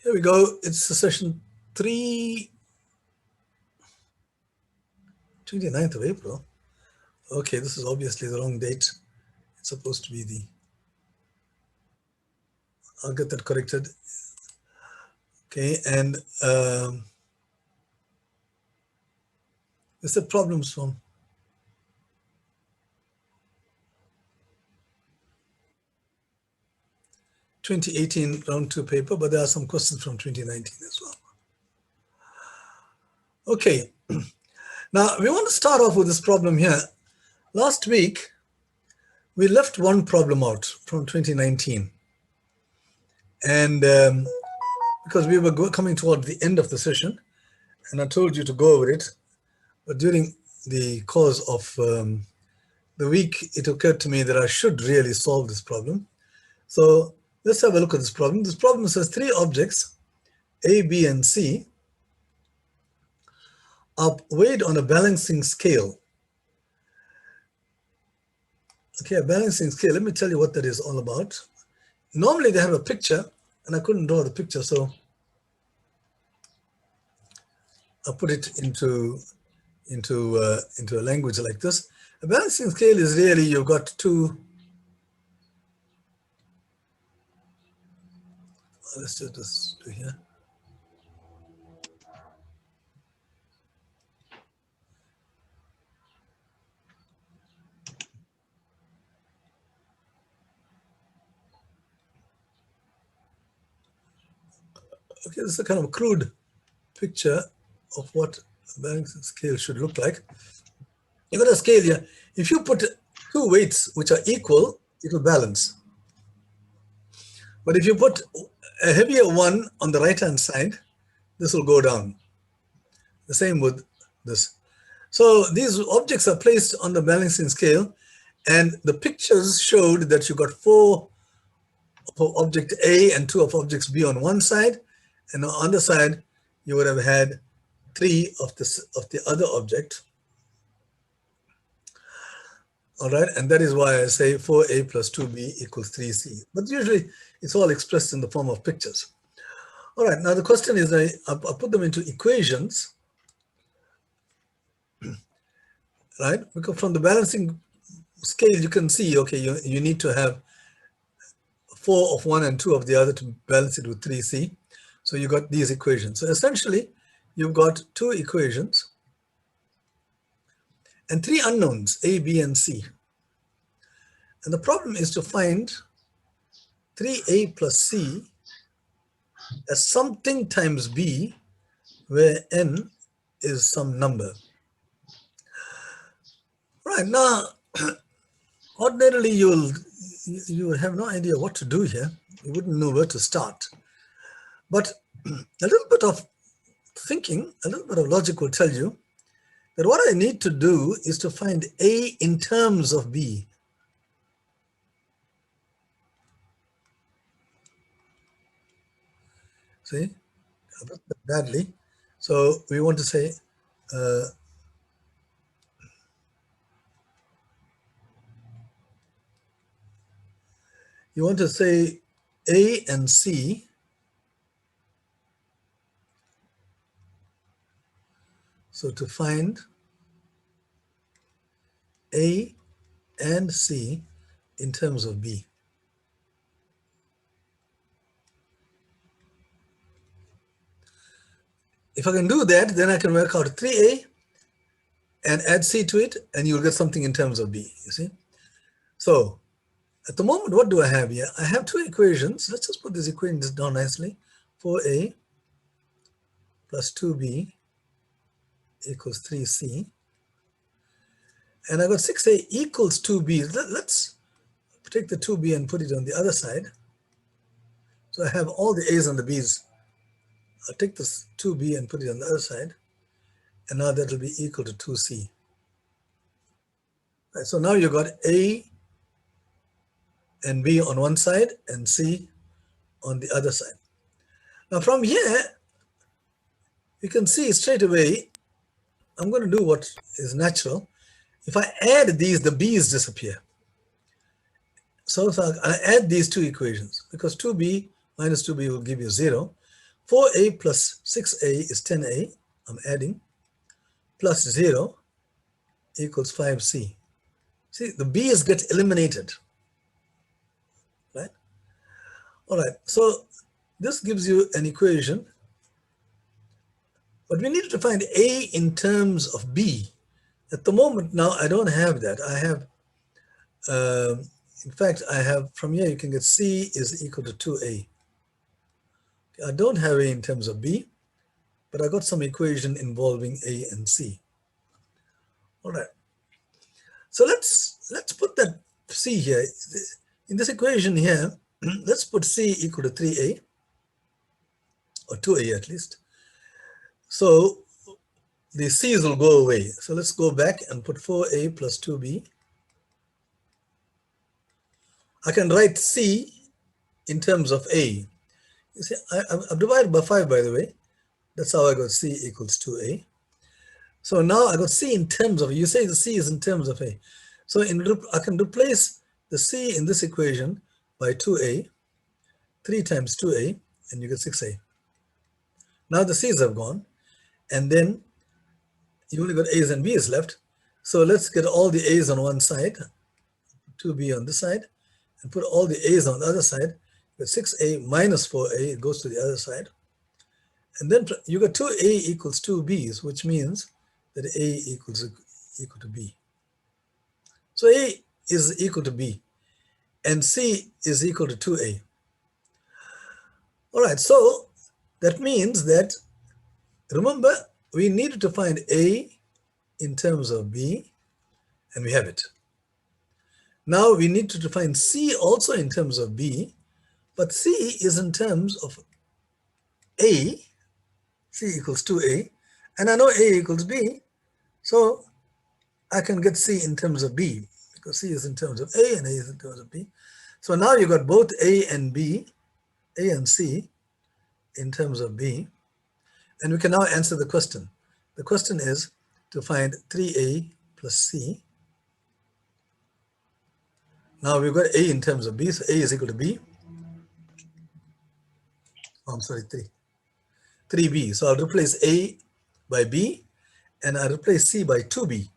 Here we go. It's session 3, 29th of April. Okay, this is obviously the wrong date. It's supposed to be the, I'll get that corrected. Okay, and is there problems from 2018 round 2 paper, but there are some questions from 2019 as well. Okay, now we want to start off with this problem here. Last week, we left one problem out from 2019. And because we were coming toward the end of the session, and I told you to go over it, but during the course of the week, it occurred to me that I should really solve this problem. So let's have a look at this problem. This problem says 3 objects, A, B, and C, are weighed on a balancing scale. Okay, a balancing scale, let me tell you what that is all about. Normally they have a picture, and I couldn't draw the picture, so I'll put it into a language like this. A balancing scale is really, you've got 2, let's do this here. Okay, this is a kind of crude picture of what a balancing scale should look like. You've got a scale here. If you put 2 weights which are equal, it will balance. But if you put a heavier one on the right-hand side, this will go down. The same with this. So these objects are placed on the balancing scale, and the pictures showed that you got 4 of object A and 2 of objects B on one side, and on the other side, you would have had 3 of the other object. All right, and that is why I say 4A plus 2B equals 3C. But usually it's all expressed in the form of pictures. All right, now the question is, I put them into equations, right? Because from the balancing scale, you can see, okay, you need to have 4 of one and 2 of the other to balance it with 3C. So you got these equations. So essentially, you've got 2 equations and 3 unknowns, A, B, and C. And the problem is to find 3A plus C as something times B, where n is some number. Right, now, ordinarily you will have no idea what to do here. You wouldn't know where to start. But a little bit of thinking, a little bit of logic will tell you that what I need to do is to find A in terms of B. See, I wrote that badly. So we want to say, you want to say A and C so to find A and C in terms of B. If I can do that, then I can work out 3A and add C to it, and you'll get something in terms of B, you see? So at the moment, what do I have here? I have 2 equations. Let's just put these equations down nicely. 4A plus 2B equals 3C. And I got 6A equals 2B. Let's take the 2B and put it on the other side. So I have all the A's and the B's. I'll take this 2B and put it on the other side. And now that will be equal to 2C. Right, so now you got A and B on one side and C on the other side. Now from here, you can see straight away, I'm going to do what is natural. If I add these, the B's disappear. So I add these 2 equations, because 2B minus 2B will give you 0. 4a plus 6a is 10a, I'm adding, plus 0 equals 5c. See, the b's get eliminated, right? All right, so this gives you an equation, but we need to find a in terms of b. At the moment now, I don't have that. I have, in fact, I have, from here you can get c is equal to 2a. I don't have a in terms of b, but I got some equation involving a and c. All right. So let's put that c here. In this equation here, let's put c equal to 3a, or 2a at least. So the c's will go away. So let's go back and put 4a plus 2b. I can write c in terms of a. You see, I've divided by 5, by the way. That's how I got c equals 2a. So now I got c in terms of, you say the c is in terms of a. So I can replace the c in this equation by 2a, 3 times 2a, and you get 6a. Now the c's have gone, and then you only got a's and b's left. So let's get all the a's on one side, 2b on this side, and put all the a's on the other side. With 6a minus 4a, it goes to the other side. And then you got 2a equals 2b's, which means that a equal to b. So a is equal to b, and c is equal to 2a. All right, so that means that, remember, we needed to find a in terms of b, and we have it. Now we need to define c also in terms of b, but c is in terms of a, c equals 2a, and I know a equals b, so I can get c in terms of b, because c is in terms of a and a is in terms of b. So now you got both a and b, a and c in terms of b, and we can now answer the question. The question is to find 3a plus c. Now we've got a in terms of b, so a is equal to b. Oh, I'm sorry, 3b. So I'll replace a by b, and I'll replace c by 2b.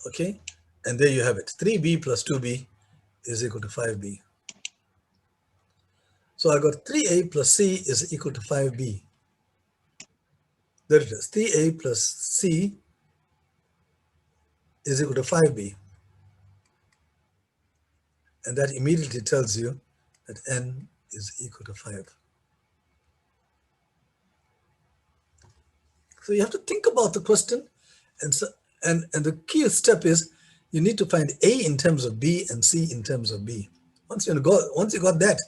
Okay, and there you have it. 3b plus 2b is equal to 5b. So I got 3a plus c is equal to 5b. There it is. 3a plus c is equal to 5b. And that immediately tells you that n is equal to 5. So you have to think about the question, and the key step is you need to find a in terms of b and c in terms of b. Once you got that,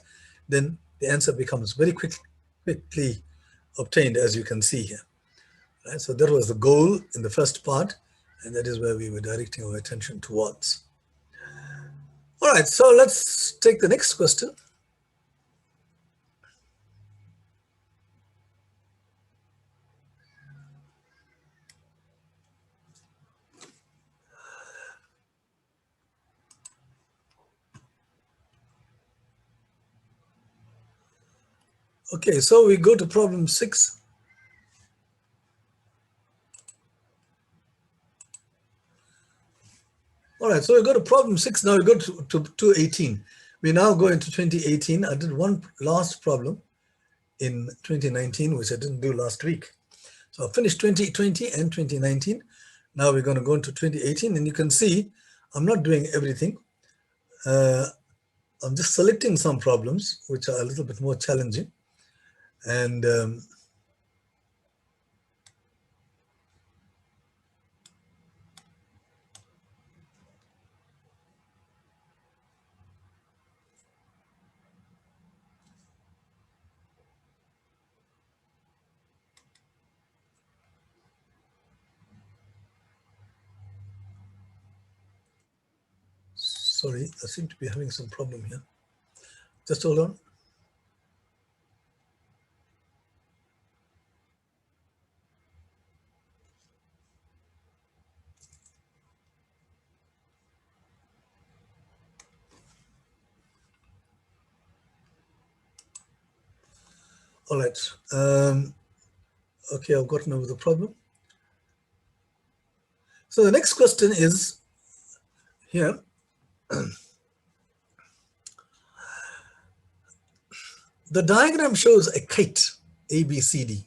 then the answer becomes very quickly obtained, as you can see here. Right? So that was the goal in the first part, and that is where we were directing our attention towards. All right, so let's take the next question. Okay, so we go to problem 6. All right, so we go to problem 6. Now we go to 18. We now go into 2018. I did one last problem in 2019, which I didn't do last week. So I finished 2020 and 2019. Now we're going to go into 2018, and you can see I'm not doing everything. I'm just selecting some problems which are a little bit more challenging. And sorry, I seem to be having some problem here. Just hold on. All right. Okay, I've gotten over the problem. So the next question is here. The diagram shows a kite, ABCD.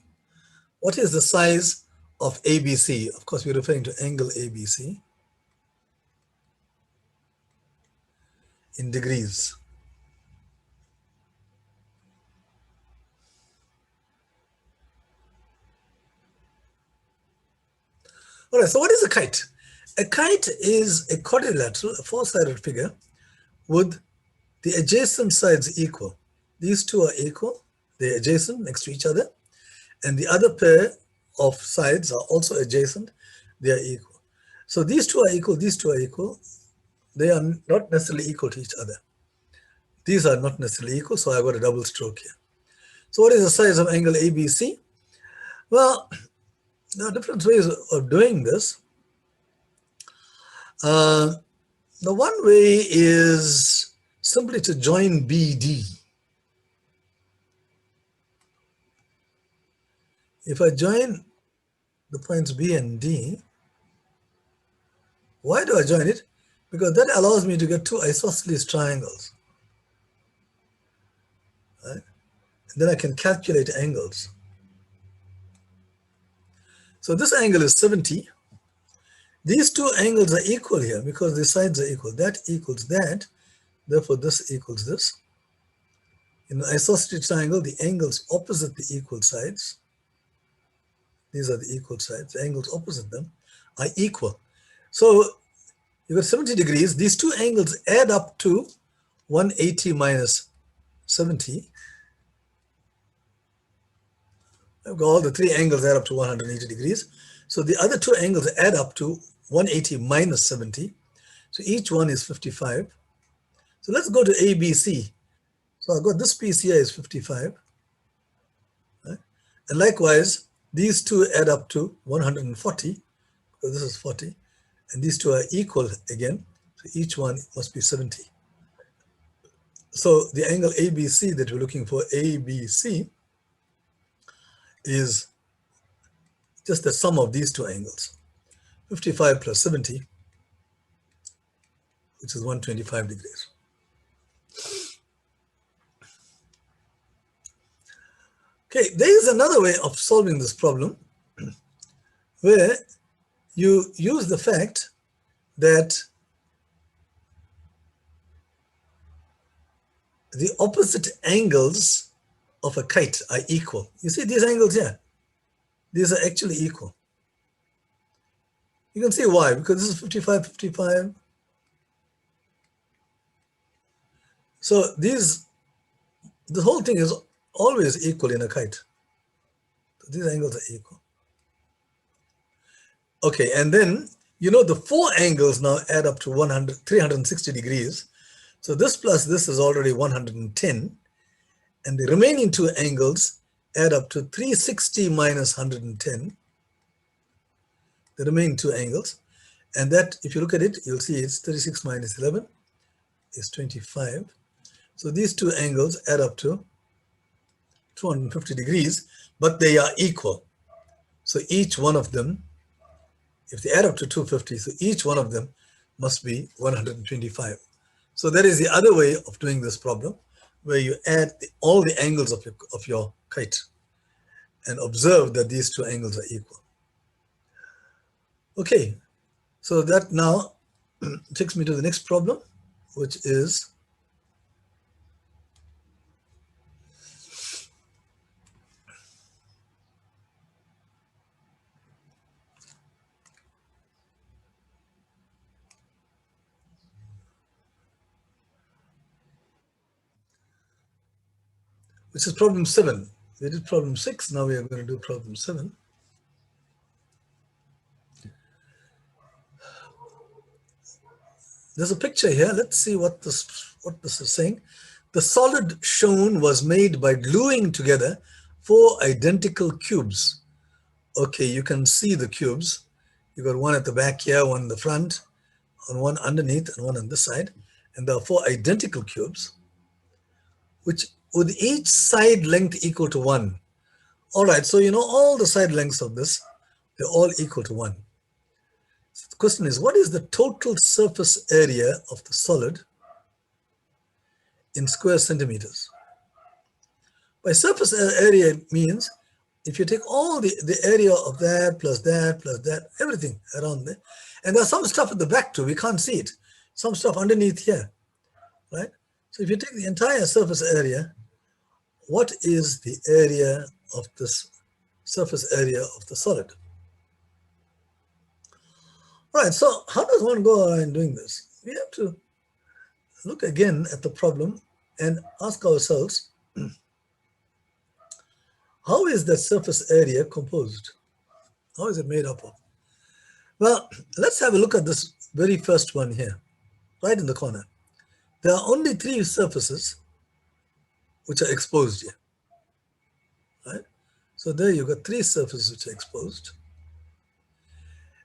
What is the size of ABC? Of course, we're referring to angle ABC in degrees. All right, so what is a kite? A kite is a quadrilateral, a four-sided figure with the adjacent sides equal. These two are equal, they're adjacent next to each other, and the other pair of sides are also adjacent, they are equal. So these two are equal, these two are equal. They are not necessarily equal to each other. These are not necessarily equal, so I've got a double stroke here. So what is the size of angle ABC? Well, there are different ways of doing this. The one way is simply to join BD. If I join the points B and D, why do I join it? Because that allows me to get two isosceles triangles. Right? And then I can calculate angles. So this angle is 70. These two angles are equal here because the sides are equal. That equals that. Therefore, this equals this. In an isosceles triangle, the angles opposite the equal sides, these are the equal sides, the angles opposite them are equal. So you've got 70 degrees. These two angles add up to 180 minus 70. I've got all the three angles add up to 180 degrees. So the other two angles add up to 180 minus 70. So each one is 55. So let's go to ABC. So I've got this piece here is 55. Right? And likewise, these two add up to 140, because this is 40. And these two are equal again. So each one must be 70. So the angle ABC that we're looking for, ABC, is just the sum of these two angles. 55 plus 70, which is 125 degrees. Okay, there is another way of solving this problem where you use the fact that the opposite angles of a kite are equal. You see these angles here? These are actually equal. You can see why, because this is 55, 55. So the whole thing is always equal in a kite. So these angles are equal. Okay, and then, you know, the four angles now add up to 360 degrees. So this plus this is already 110. And the remaining two angles add up to 360 minus 110. The remaining two angles. And that, if you look at it, you'll see it's 36 minus 11 is 25. So these two angles add up to 250 degrees, but they are equal. So each one of them, if they add up to 250, so each one of them must be 125. So that is the other way of doing this problem, where you add all the angles of your kite and observe that these two angles are equal. Okay, so that now takes me to the next problem, which is problem 7. We did problem 6, now we are going to do problem 7. There's a picture here. Let's see what this is saying. The solid shown was made by gluing together 4 identical cubes. Okay, you can see the cubes. You got one at the back here, one in the front, and one underneath, and one on this side. And there are 4 identical cubes, which with each side length equal to 1. All right, so you know all the side lengths of this, they're all equal to 1. So the question is, what is the total surface area of the solid in square centimeters? By surface area means if you take all the area of that plus that plus that, everything around there, and there's some stuff at the back too, we can't see it. Some stuff underneath here, right? So if you take the entire surface area, what is the area of this surface area of the solid? Right, so how does one go around doing this? We have to look again at the problem and ask ourselves, how is the surface area composed? How is it made up of? Well, let's have a look at this very first one here, right in the corner. There are only 3 surfaces which are exposed here, right? So there you got 3 surfaces which are exposed.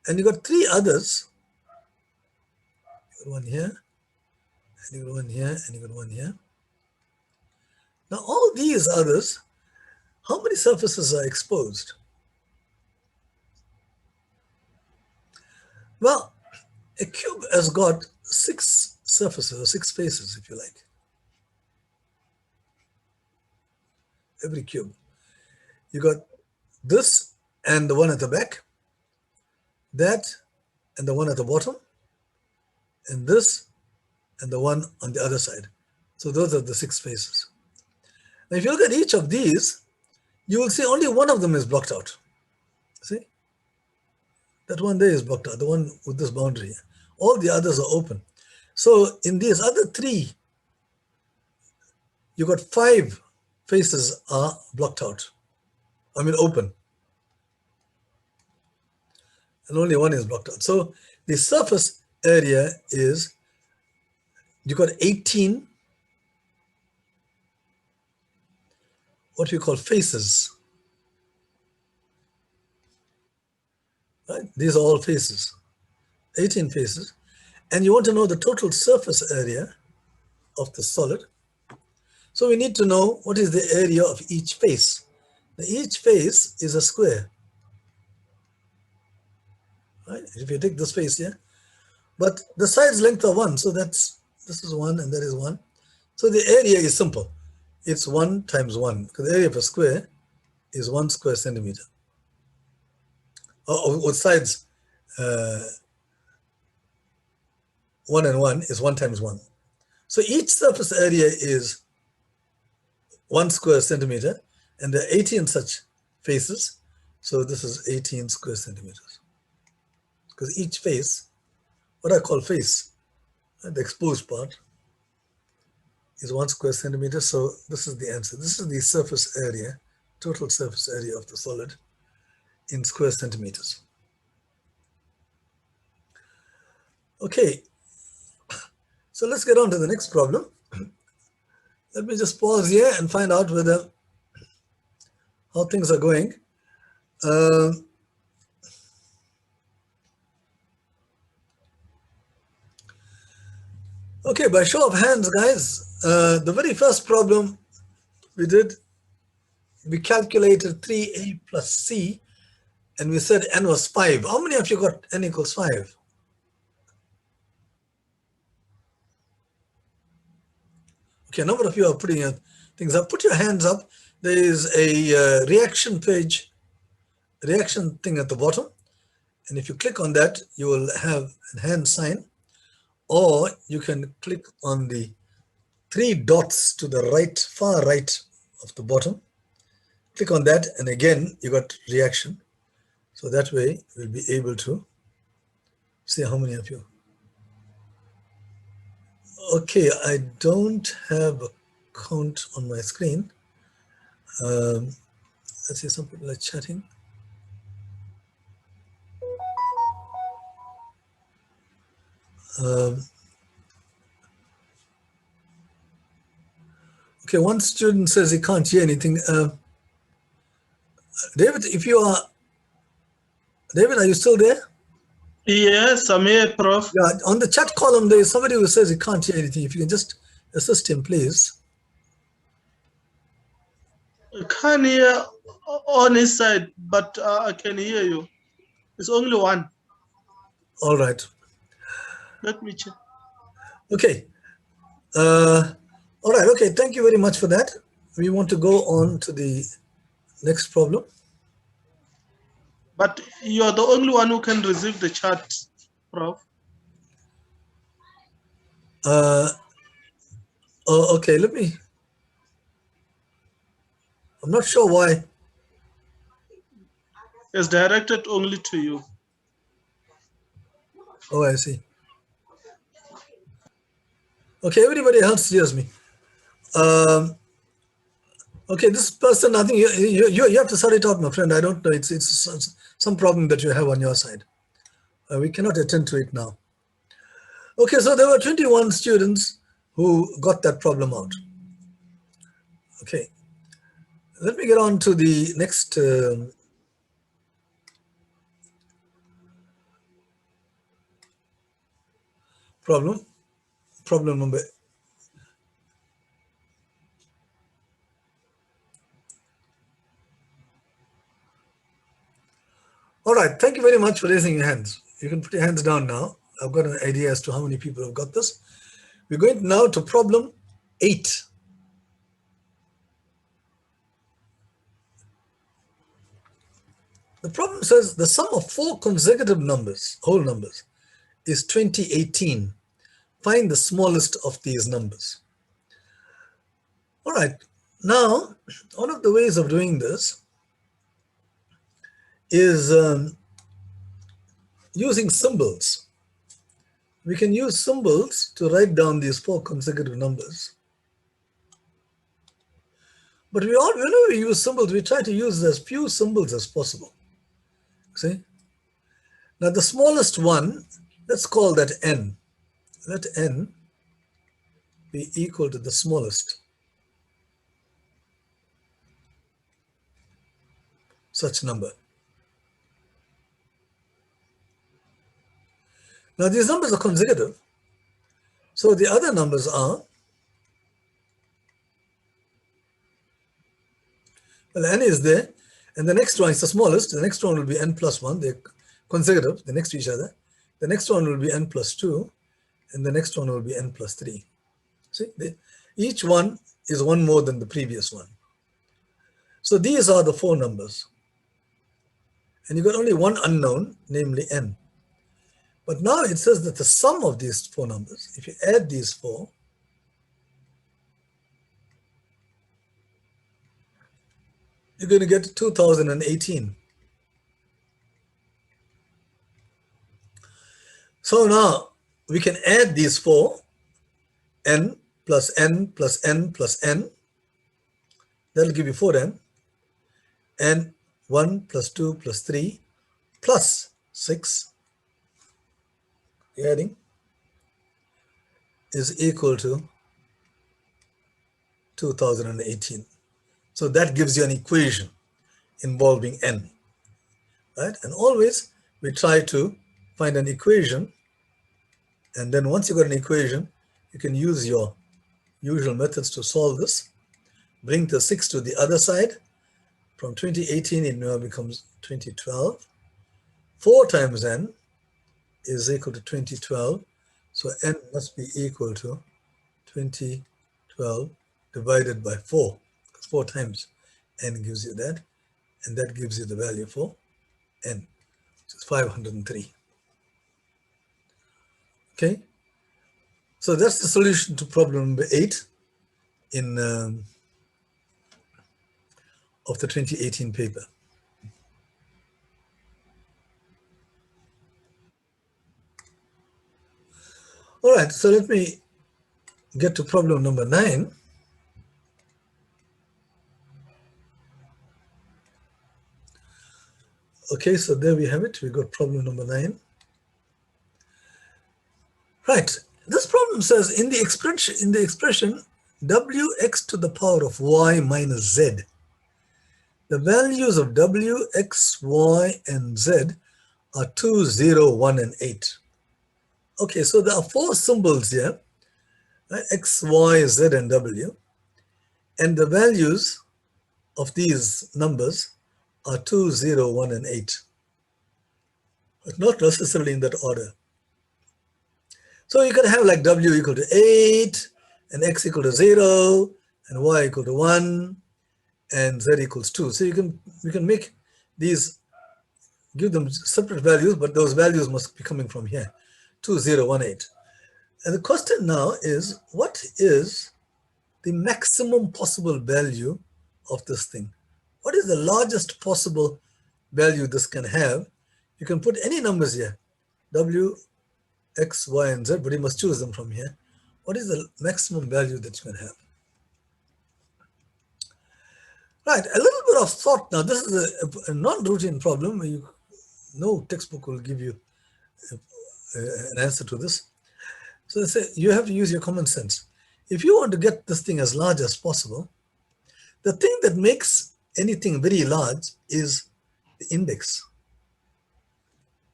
And you got 3 others. You got one here, and you got one here, and you got one here. Now all these others, how many surfaces are exposed? Well, a cube has got 6 surfaces, or 6 faces, if you like. Every cube. You got this and the one at the back, that and the one at the bottom, and this and the one on the other side. So those are the 6 faces. Now if you look at each of these, you will see only one of them is blocked out. See? That one there is blocked out, the one with this boundary. All the others are open. So in these other 3, you got 5 faces are blocked out. I mean open. And only one is blocked out. So the surface area is, you got 18, what we call faces. Right? These are all faces, 18 faces. And you want to know the total surface area of the solid. So we need to know what is the area of each face. Now each face is a square. Right? If you take this face here, but the side's length are 1, so this is 1 and that is 1. So the area is simple. It's 1 times 1, because the area of a square is 1 square centimeter. With sides 1 and 1 is 1 times 1. So each surface area is 1 square centimeter, and there are 18 such faces. So this is 18 square centimeters. Because each face, what I call face, the exposed part, is 1 square centimeter. So this is the answer. This is the surface area, total surface area of the solid in square centimeters. Okay, so let's get on to the next problem. Let me just pause here and find out whether how things are going. Okay, by show of hands, guys, the very first problem we did, we calculated 3a plus c, and we said n was 5. How many of you got n equals 5? Okay, a number of you are putting your things up. Put your hands up. There is a reaction page, reaction thing at the bottom. And if you click on that, you will have a hand sign. Or you can click on the 3 dots to the right, far right of the bottom. Click on that, and again, you got reaction. So that way, we'll be able to see how many of you. Okay, I don't have a count on my screen. Let's see, some people are chatting. Okay, one student says he can't hear anything. David, David, are you still there? Yes, I'm here, Prof. Yeah, on the chat column, there is somebody who says he can't hear anything. If you can just assist him, please. I can't hear on his side, but I can hear you. It's only one. All right. Let me check. Okay. All right. Okay. Thank you very much for that. We want to go on to the next problem. But you're the only one who can receive the chat, Prof. Oh, okay. I'm not sure why. It's directed only to you. Oh, I see. Okay. Everybody else hears me. Um, okay. This person, I think you have to sort it out, my friend. I don't know. It's some problem that you have on your side. We cannot attend to it now. Okay. So there were 21 students who got that problem out. Okay. Let me get on to the next problem. Problem number. All right. Thank you very much for raising your hands. You can put your hands down now. I've got an idea as to how many people have got this. We're going now to problem 8. The problem says the sum of 4 consecutive numbers, whole numbers, is 2018. Find the smallest of these numbers. All right. Now, one of the ways of doing this is using symbols. We can use symbols to write down these 4 consecutive numbers. But whenever we use symbols, we try to use as few symbols as possible. See? Now the smallest one, let's call that n. Let n be equal to the smallest such number. Now these numbers are consecutive. So the other numbers are, well, n is there, and the next one is the smallest. The next one will be n plus 1. They're consecutive, they're next to each other. The next one will be n plus 2, and the next one will be n plus 3. See, each one is one more than the previous one. So these are the 4 numbers. And you've got only one unknown, namely n. But now it says that the sum of these 4 numbers, if you add these 4, you're going to get 2018. So now we can add these 4, n plus n plus n plus n. That'll give you 4n. And 1 plus 2 plus 3 plus 6, adding, is equal to 2018. So that gives you an equation involving n, right? And always we try to find an equation, and then once you've got an equation, you can use your usual methods to solve this. Bring the 6 to the other side. From 2018, it now becomes 2012. 4 times n is equal to 2012. So n must be equal to 2012 divided by 4. Because 4 times n gives you that. And that gives you the value for n, which is 503. Okay. So that's the solution to problem number 8 in of the 2018 paper. All right, so let me get to problem number 9. Okay, so there we have it. We got problem number 9. Right. This problem says in the expression wx to the power of y minus z, the values of w, x, y, and z are 2, 0, 1, and 8. Okay, so there are 4 symbols here, right? X, Y, Z, and W. And the values of these numbers are 2, 0, 1, and 8, but not necessarily in that order. So you can have like W equal to 8, and X equal to 0, and Y equal to 1, and Z equals 2. So you can make these, give them separate values, but those values must be coming from here, 2, 0, 1, 8. And the question now is, what is the maximum possible value of this thing? What is the largest possible value this can have? You can put any numbers here, W, X, Y, and Z, but you must choose them from here. What is the maximum value that you can have? Right, a little bit of thought now. This is a non-routine problem. No textbook will give you an answer to this. So they say you have to use your common sense. If you want to get this thing as large as possible, the thing that makes anything very large is the index.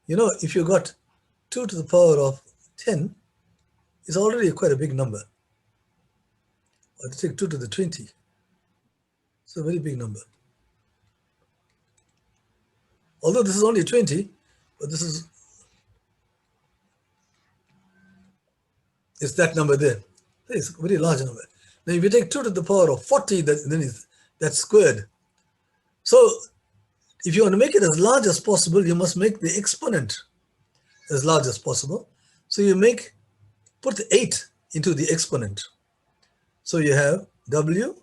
You know, if you got 2 to the power of 10, it's already quite a big number. Or to take 2 to the 20, it's a very big number. Although this is only 20, but this is, it's that number there. It's a very large number. Now, if you take 2 to the power of 40, then that's squared. So if you want to make it as large as possible, you must make the exponent as large as possible. So you put the 8 into the exponent. So you have W,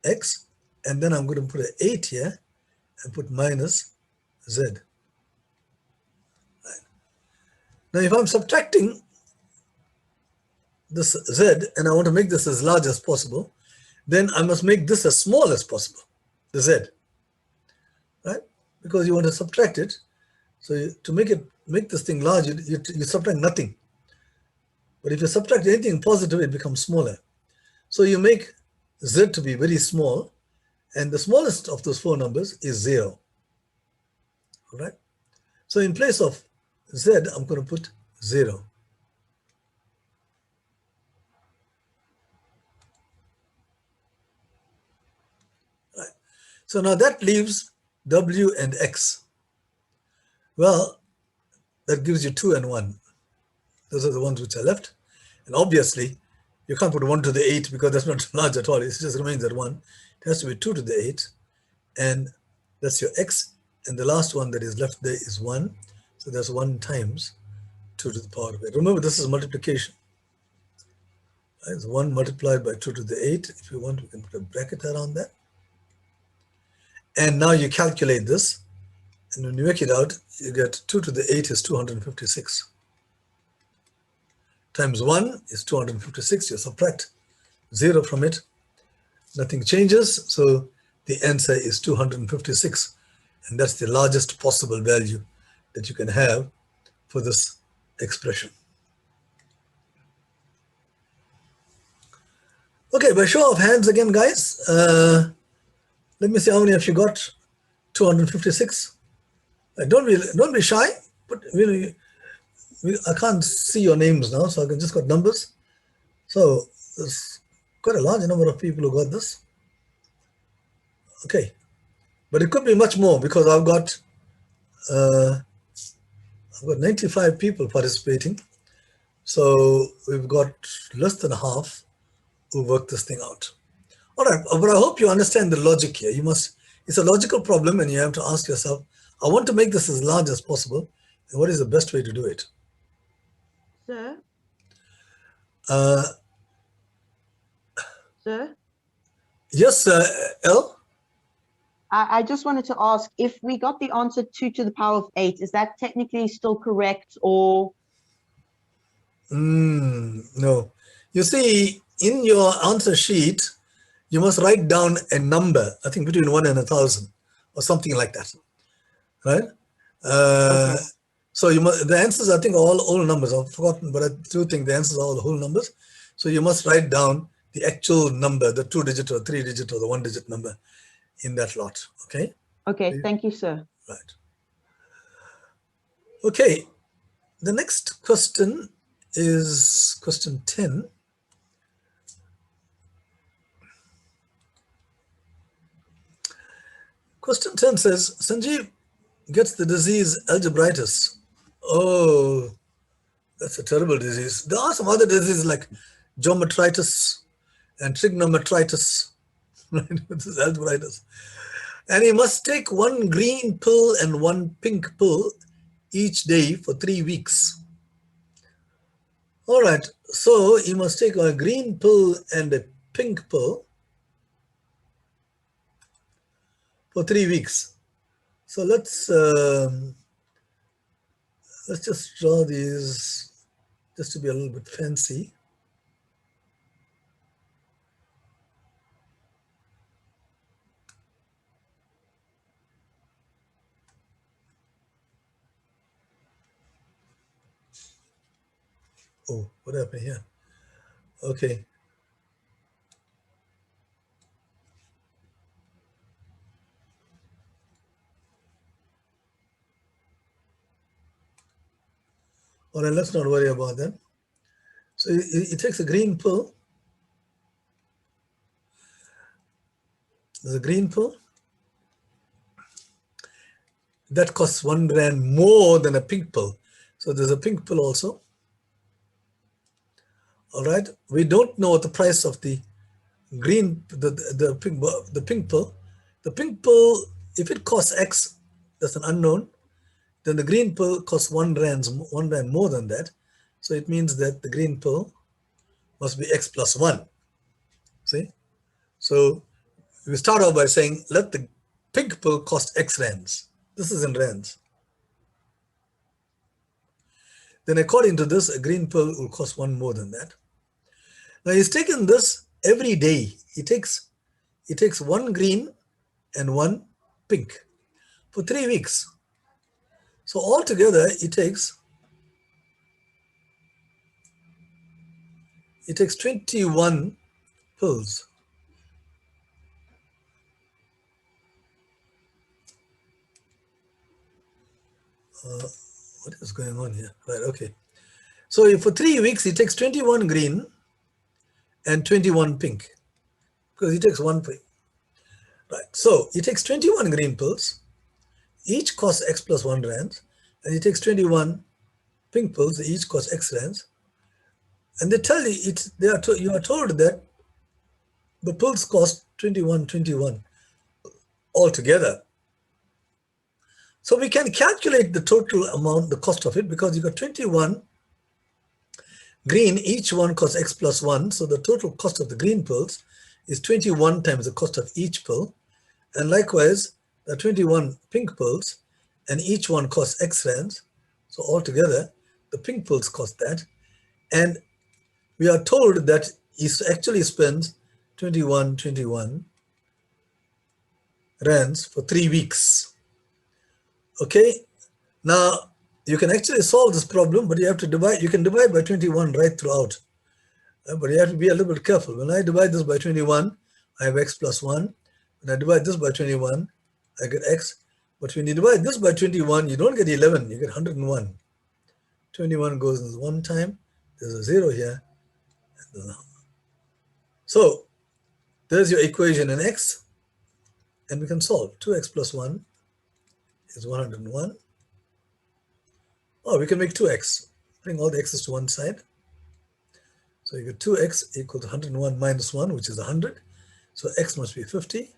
X, and then I'm going to put an 8 here and put minus Z. Right. Now, if I'm subtracting this Z and I want to make this as large as possible, then I must make this as small as possible, the Z, right? Because you want to subtract it. So to make this thing large, you subtract nothing. But if you subtract anything positive, it becomes smaller. So you make Z to be very small, and the smallest of those 4 numbers is 0. All right? So in place of Z, I'm going to put 0. Right. So now that leaves W and X. Well, that gives you 2 and 1. Those are the ones which are left. And obviously, you can't put 1 to the 8 because that's not large at all. It just remains at 1. It has to be 2 to the 8. And that's your X. And the last one that is left there is 1. So that's 1 times 2 to the power of 8. Remember, this is multiplication. Right? So 1 multiplied by 2 to the 8. If you want, we can put a bracket around that. And now you calculate this. And when you work it out, you get 2 to the 8 is 256. Times 1 is 256. You subtract 0 from it. Nothing changes. So the answer is 256. And that's the largest possible value that you can have for this expression. Okay, by show of hands again, guys. Let me see how many of you got 256. Don't be shy. But really, I can't see your names now, so I can just got numbers. So there's quite a large number of people who got this. Okay, but it could be much more because I've got 95 people participating. So we've got less than half who worked this thing out. All right, but I hope you understand the logic here. It's a logical problem, and you have to ask yourself, I want to make this as large as possible, and what is the best way to do it? Sir? Sir? Yes, L? I just wanted to ask, if we got the answer 2 to the power of 8, is that technically still correct, or? No. You see, in your answer sheet, you must write down a number, I think between 1 and 1,000 or something like that, right? Okay. So the answers, I think, are all whole numbers. I've forgotten, but I do think the answers are all whole numbers. So you must write down the actual number, the 2-digit or 3-digit or the 1-digit number in that lot, okay? Okay, thank you, sir. Right. Okay, the next question is question 10. Question 10 says, Sanjeev gets the disease algebraitis. Oh, that's a terrible disease. There are some other diseases like geometritis and trigonometritis. Right? This is algebraitis. And he must take one green pill and one pink pill each day for 3 weeks. All right, so he must take a green pill and a pink pill for 3 weeks. So let's just draw these just to be a little bit fancy. Oh, what happened here? Okay. All right, let's not worry about that. So he takes a green pill. There's a green pill that costs R1 more than a pink pill. So there's a pink pill also. All right, we don't know what the price of the green, the pink pill. The pink pill, if it costs X, that's an unknown. Then the green pill costs R1 more than that. So it means that the green pill must be X plus 1. See? So we start off by saying, let the pink pill cost X rands. This is in rands. Then according to this, a green pill will cost 1 more than that. Now he's taken this every day. He takes one green and one pink for 3 weeks. So altogether, he takes 21 pills. What is going on here? Right, okay. So for 3 weeks, he takes 21 green and 21 pink, because he takes one pink. Right, so he takes 21 green pills, each costs X plus 1 rands, and he takes 21 pink pills, each cost X rands. And they tell you, you are told that the pills cost 21 altogether. So we can calculate the total amount, the cost of it, because you got 21 green, each one costs X plus 1. So the total cost of the green pills is 21 times the cost of each pill. And likewise, the 21 pink pills, and each one costs X rands. So altogether, the pink pills cost that. And we are told that he actually spends 21 rands for 3 weeks. Okay, now you can actually solve this problem, but you have to divide. You can divide by 21 right throughout, but you have to be a little bit careful. When I divide this by 21, I have X plus 1. When I divide this by 21, I get X. But when you divide this by 21, you don't get 11, you get 101. 21 goes in one time, there's a 0 here. So there's your equation in X, and we can solve. 2X plus 1 is 101. Oh, we can make 2X. Bring all the X's to one side. So you get 2X equal to 101 minus 1, which is 100. So X must be 50.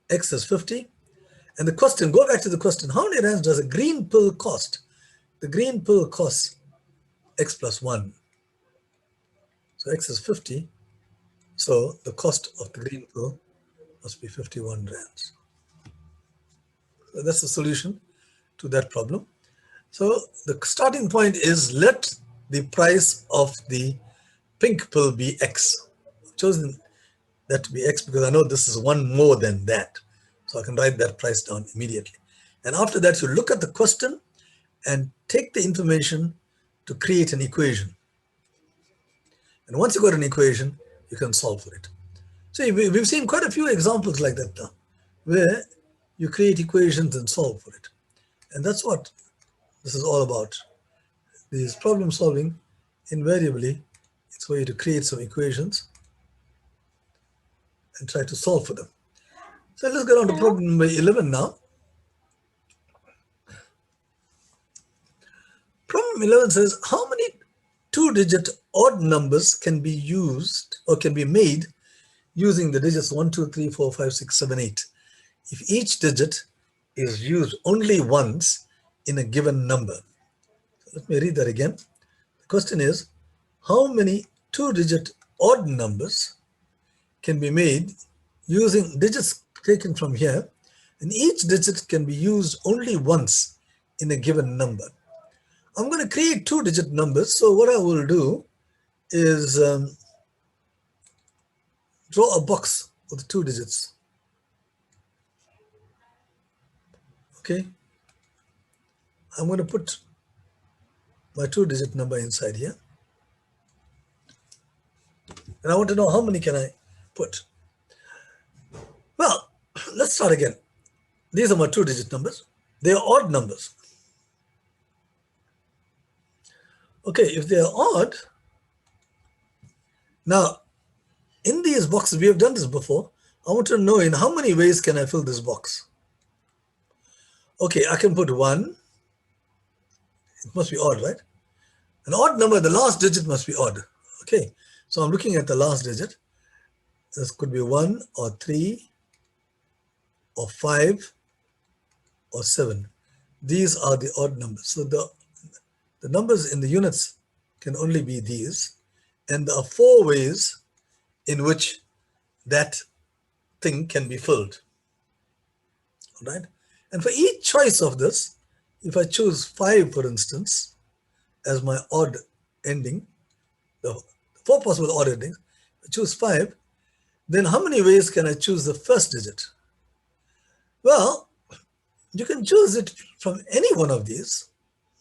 X is 50. And the question, go back to the question, how many rands does a green pill cost? The green pill costs X plus 1. So X is 50. So the cost of the green pill must be 51 rands. So that's the solution to that problem. So the starting point is, let the price of the pink pill be X. I've chosen that to be X because I know this is 1 more than that. So I can write that price down immediately. And after that, you look at the question and take the information to create an equation. And once you got an equation, you can solve for it. See, we've seen quite a few examples like that now, where you create equations and solve for it. And that's what this is all about. This problem solving, invariably, it's for you to create some equations and try to solve for them. So let's get on to problem number 11 now. Problem 11 says, how many two-digit odd numbers can be used or can be made using the digits 1, 2, 3, 4, 5, 6, 7, 8 if each digit is used only once in a given number? Let me read that again. The question is, how many two-digit odd numbers can be made using digits taken from here, and each digit can be used only once in a given number? I'm going to create two-digit numbers. So what I will do is draw a box with two digits. Okay. I'm going to put my two-digit number inside here. And I want to know how many can I put. Well, let's start again. These are my two-digit numbers. They are odd numbers. Okay, if they are odd, now in these boxes, we have done this before. I want to know in how many ways can I fill this box? Okay, I can put 1. It must be odd, right? An odd number, the last digit must be odd. Okay, so I'm looking at the last digit. This could be 1 or 3 or 5 or 7. These are the odd numbers. So the numbers in the units can only be these. And there are 4 ways in which that thing can be filled. All right. And for each choice of this, if I choose 5, for instance, as my odd ending, the 4 possible odd endings, I choose 5, then how many ways can I choose the first digit? Well, you can choose it from any one of these.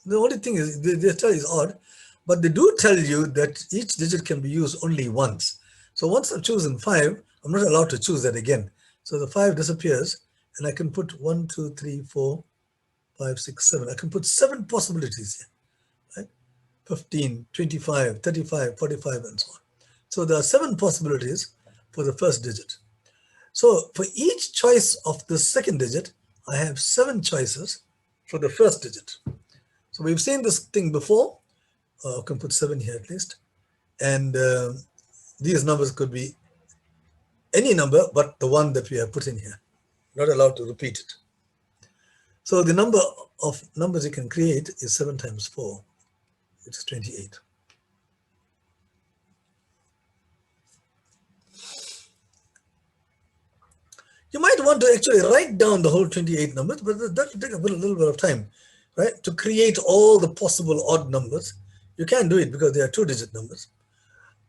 The only thing is they tell you is odd, but they do tell you that each digit can be used only once. So once I've chosen 5, I'm not allowed to choose that again. So the 5 disappears, and I can put 1, 2, 3, 4, 5, 6, 7. I can put 7 possibilities here, right? 15, 25, 35, 45, and so on. So there are 7 possibilities for the first digit. So for each choice of the second digit, I have 7 choices for the first digit. So we've seen this thing before. I can put 7 here at least. And these numbers could be any number but the one that we have put in here. Not allowed to repeat it. So the number of numbers you can create is 7 times 4, which is 28. You might want to actually write down the whole 28 numbers, but that will take a little bit of time, right? To create all the possible odd numbers. You can do it because they are 2-digit numbers,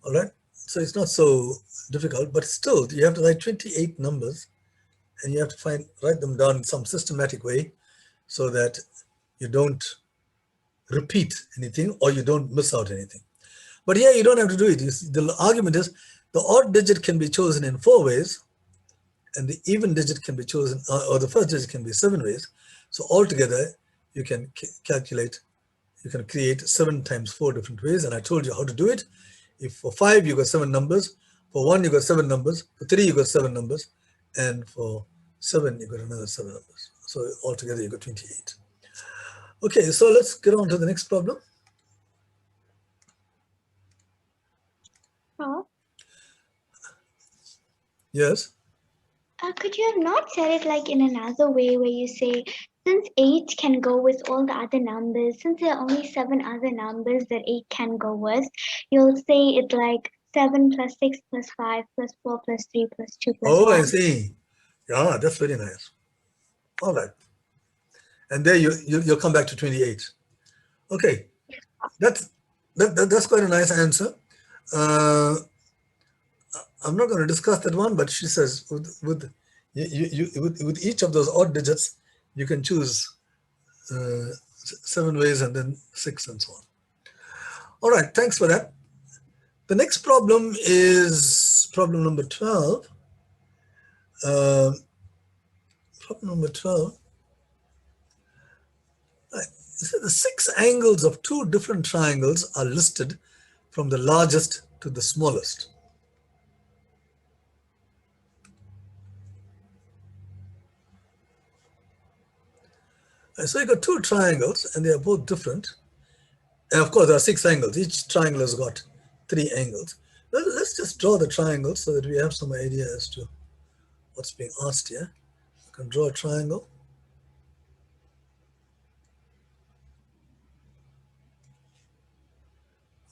all right? So it's not so difficult, but still you have to write 28 numbers and you have to write them down in some systematic way so that you don't repeat anything or you don't miss out anything. But here you don't have to do it. The argument is the odd digit can be chosen in 4 ways, and the even digit can be chosen, or the first digit can be 7 ways. So altogether, you can calculate, you can create 7 times 4 different ways. And I told you how to do it. If for 5, you got 7 numbers. For 1, you got 7 numbers. For 3, you got 7 numbers. And for 7, you got another 7 numbers. So altogether, you got 28. Okay, so let's get on to the next problem. Oh. Yes. Could you have not said it like in another way where you say, since 8 can go with all the other numbers, since there are only 7 other numbers that 8 can go with, you'll say it like 7 plus 6 plus 5 plus 4 plus 3 plus 2 plus 1. Oh, I see. Yeah, that's very nice. All right. And there you'll come back to 28. Okay, that's quite a nice answer. I'm not going to discuss that one, but she says with each of those odd digits, you can choose 7 ways and then 6 and so on. All right, thanks for that. The next problem is problem number 12. Problem number 12. So the 6 angles of 2 different triangles are listed from the largest to the smallest. So you got two triangles and they are both different. And of course, there are 6 angles. Each triangle has got 3 angles. Let's just draw the triangle so that we have some idea as to what's being asked here. You can draw a triangle.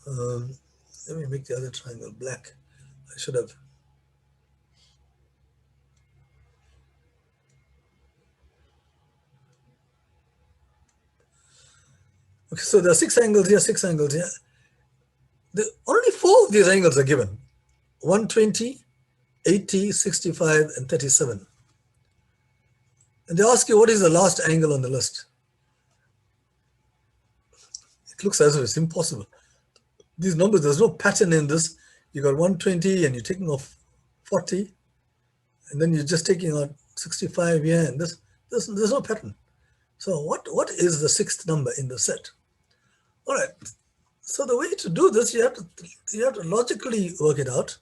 Let me make the other triangle black. I should have. Okay, so there are 6 angles here, 6 angles here. Only 4 of these angles are given. 120, 80, 65, and 37. And they ask you, what is the last angle on the list? It looks as if it's impossible. These numbers, there's no pattern in this. You got 120 and you're taking off 40, and then you're just taking out 65 here, and there's no pattern. So what is the 6th number in the set? All right. So the way to do this, you have to logically work it out.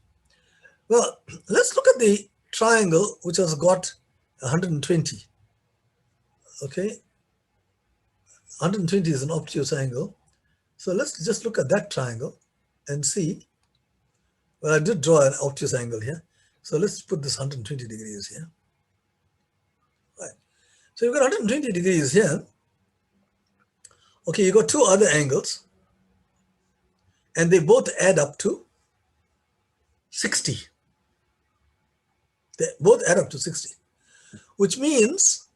Well, let's look at the triangle which has got 120. Okay, 120 is an obtuse angle. So let's just look at that triangle and see. Well, I did draw an obtuse angle here. So let's put this 120 degrees here. Right. So you've got 120 degrees here. Okay, you got 2 other angles, and they both add up to 60. They both add up to 60, which means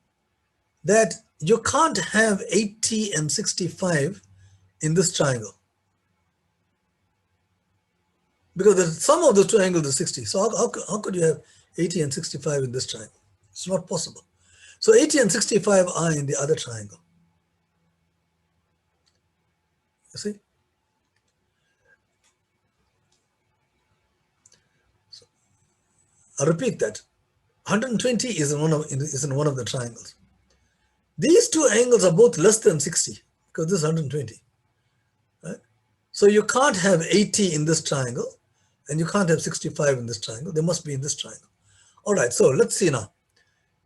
that you can't have 80 and 65 in this triangle, because the sum of the 2 angles is 60. So how could you have 80 and 65 in this triangle? It's not possible. So 80 and 65 are in the other triangle. You see? So I'll repeat that. 120 is in one of the triangles. These 2 angles are both less than 60 because this is 120. Right? So you can't have 80 in this triangle and you can't have 65 in this triangle. They must be in this triangle. All right, so let's see now.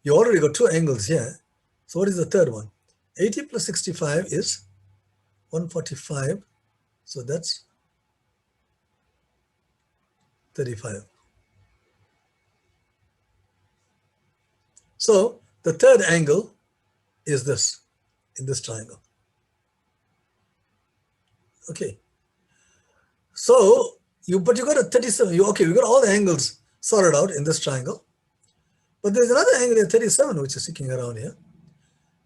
You already got 2 angles here. So what is the third one? 80 plus 65 is 145. So that's 35. So the third angle is this, in this triangle. Okay. So but you got a 37. Okay, we got all the angles sorted out in this triangle. But there's another angle at 37 which is sticking around here.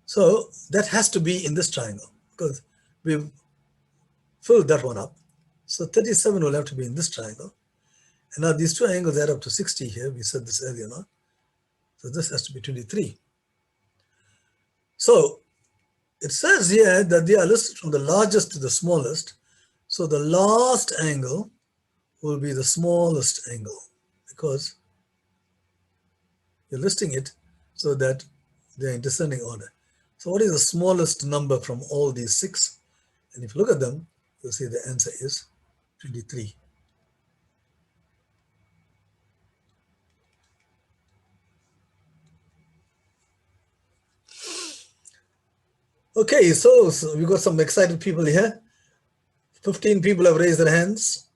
So that has to be in this triangle because we've filled that one up. So 37 will have to be in this triangle. And now these 2 angles add up to 60 here. We said this earlier on. So this has to be 23. So it says here that they are listed from the largest to the smallest. So the last angle will be the smallest angle because you're listing it so that they're in descending order. So what is the smallest number from all these 6? And if you look at them, you'll see the answer is 23. Okay, so we've got some excited people here. 15 people have raised their hands.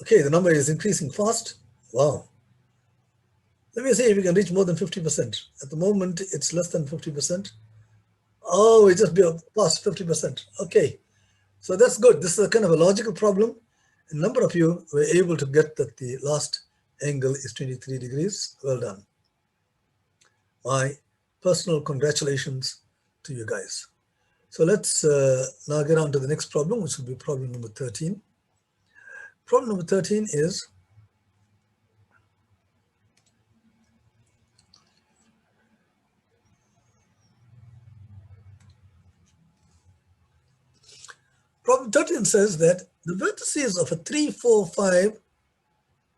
Okay, the number is increasing fast. Wow. Let me see if we can reach more than 50%. At the moment, it's less than 50%. Oh, it just be past 50%. Okay, so that's good. This is a kind of a logical problem. A number of you were able to get that the last angle is 23 degrees. Well done. My personal congratulations to you guys. So let's now get on to the next problem, which will be problem number 13. Problem number 13 is problem 13 says that the vertices of a 3, 4, 5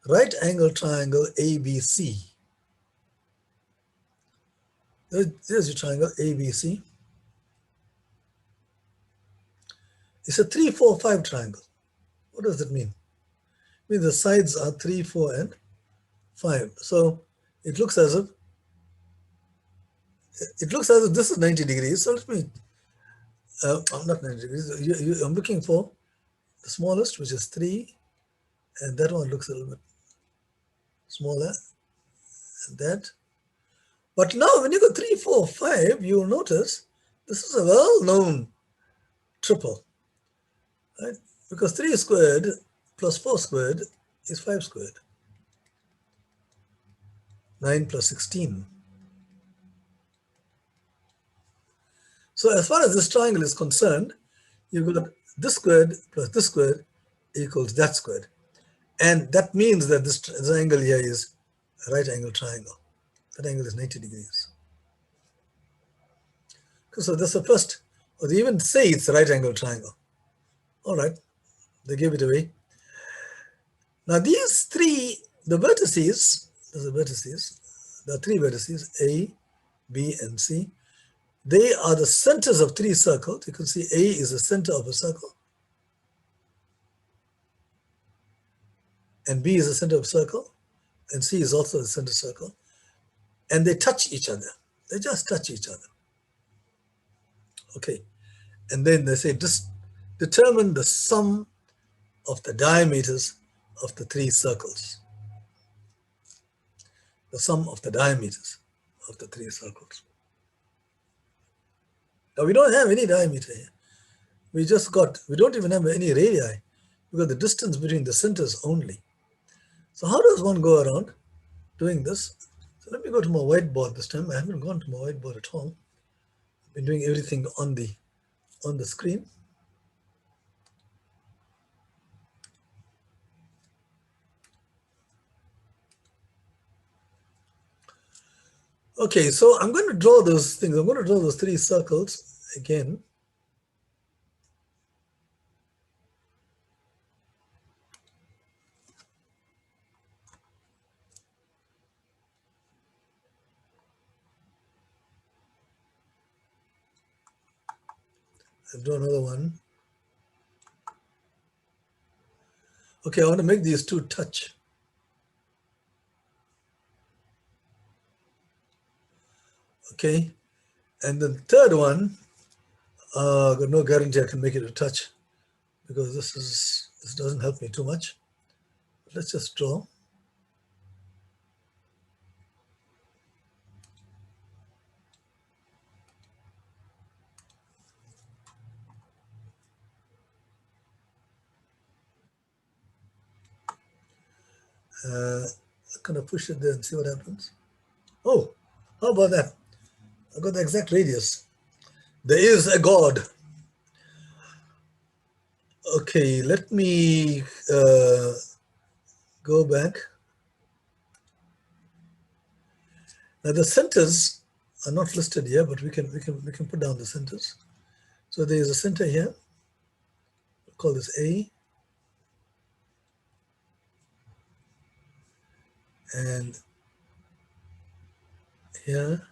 right angle triangle ABC. There's your triangle ABC. It's a 3, 4, 5 triangle. What does that mean? It means the sides are 3, 4, and 5. So it looks as if it looks as if this is 90 degrees. So let me, not 90 degrees. I'm looking for the smallest, which is 3, and that one looks a little bit smaller than that. But now when you go 3, 4, 5, you will notice this is a well-known triple, right? Because 3 squared plus 4 squared is 5 squared. 9 plus 16. So as far as this triangle is concerned, you've got this squared plus this squared equals that squared. And that means that this angle here is a right angle triangle. That angle is 90 degrees. So that's the first, or they even say it's a right angle triangle. All right, they gave it away. Now these three, the vertices, there are 3 vertices, A, B, and C. They are the centers of 3 circles. You can see A is the center of a circle, and B is the center of a circle, and C is also the center circle. And they touch each other. They just touch each other. Okay, and then they say just determine the sum of the diameters of the 3 circles. The sum of the diameters of the 3 circles. Now we don't have any diameter here. We don't even have any radii. We got the distance between the centers only. So how does one go around doing this? So let me go to my whiteboard this time. I haven't gone to my whiteboard at all. I've been doing everything on the screen. Okay, so I'm going to draw those things. I'm going to draw those 3 circles again. I'll draw another one. Okay, I want to make these 2 touch. Okay, and the third one, got no guarantee I can make it a touch because this doesn't help me too much. Let's just draw. I'm gonna push it there and see what happens. Oh, how about that? I got the exact radius. There is a God. Okay, let me go back. Now the centers are not listed here, but we can put down the centers. So there is a center here. We'll call this A. And here.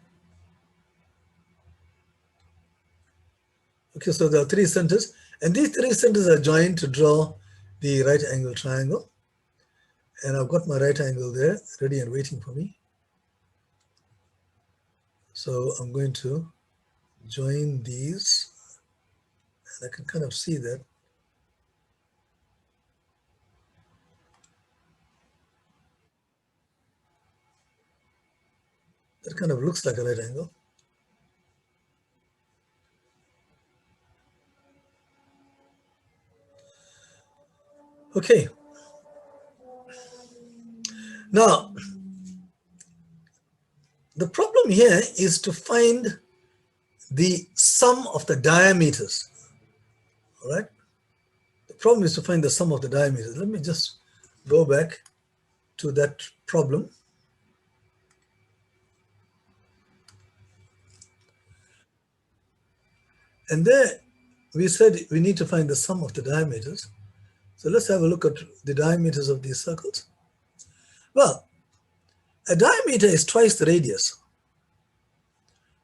Okay, so there are 3 centers, and these 3 centers are joined to draw the right angle triangle. And I've got my right angle there, ready and waiting for me. So I'm going to join these, and I can kind of see that. That kind of looks like a right angle. Okay. Now, the problem here is to find the sum of the diameters. All right. The problem is to find the sum of the diameters. Let me just go back to that problem. And there we said we need to find the sum of the diameters. So let's have a look at the diameters of these circles. Well, a diameter is twice the radius.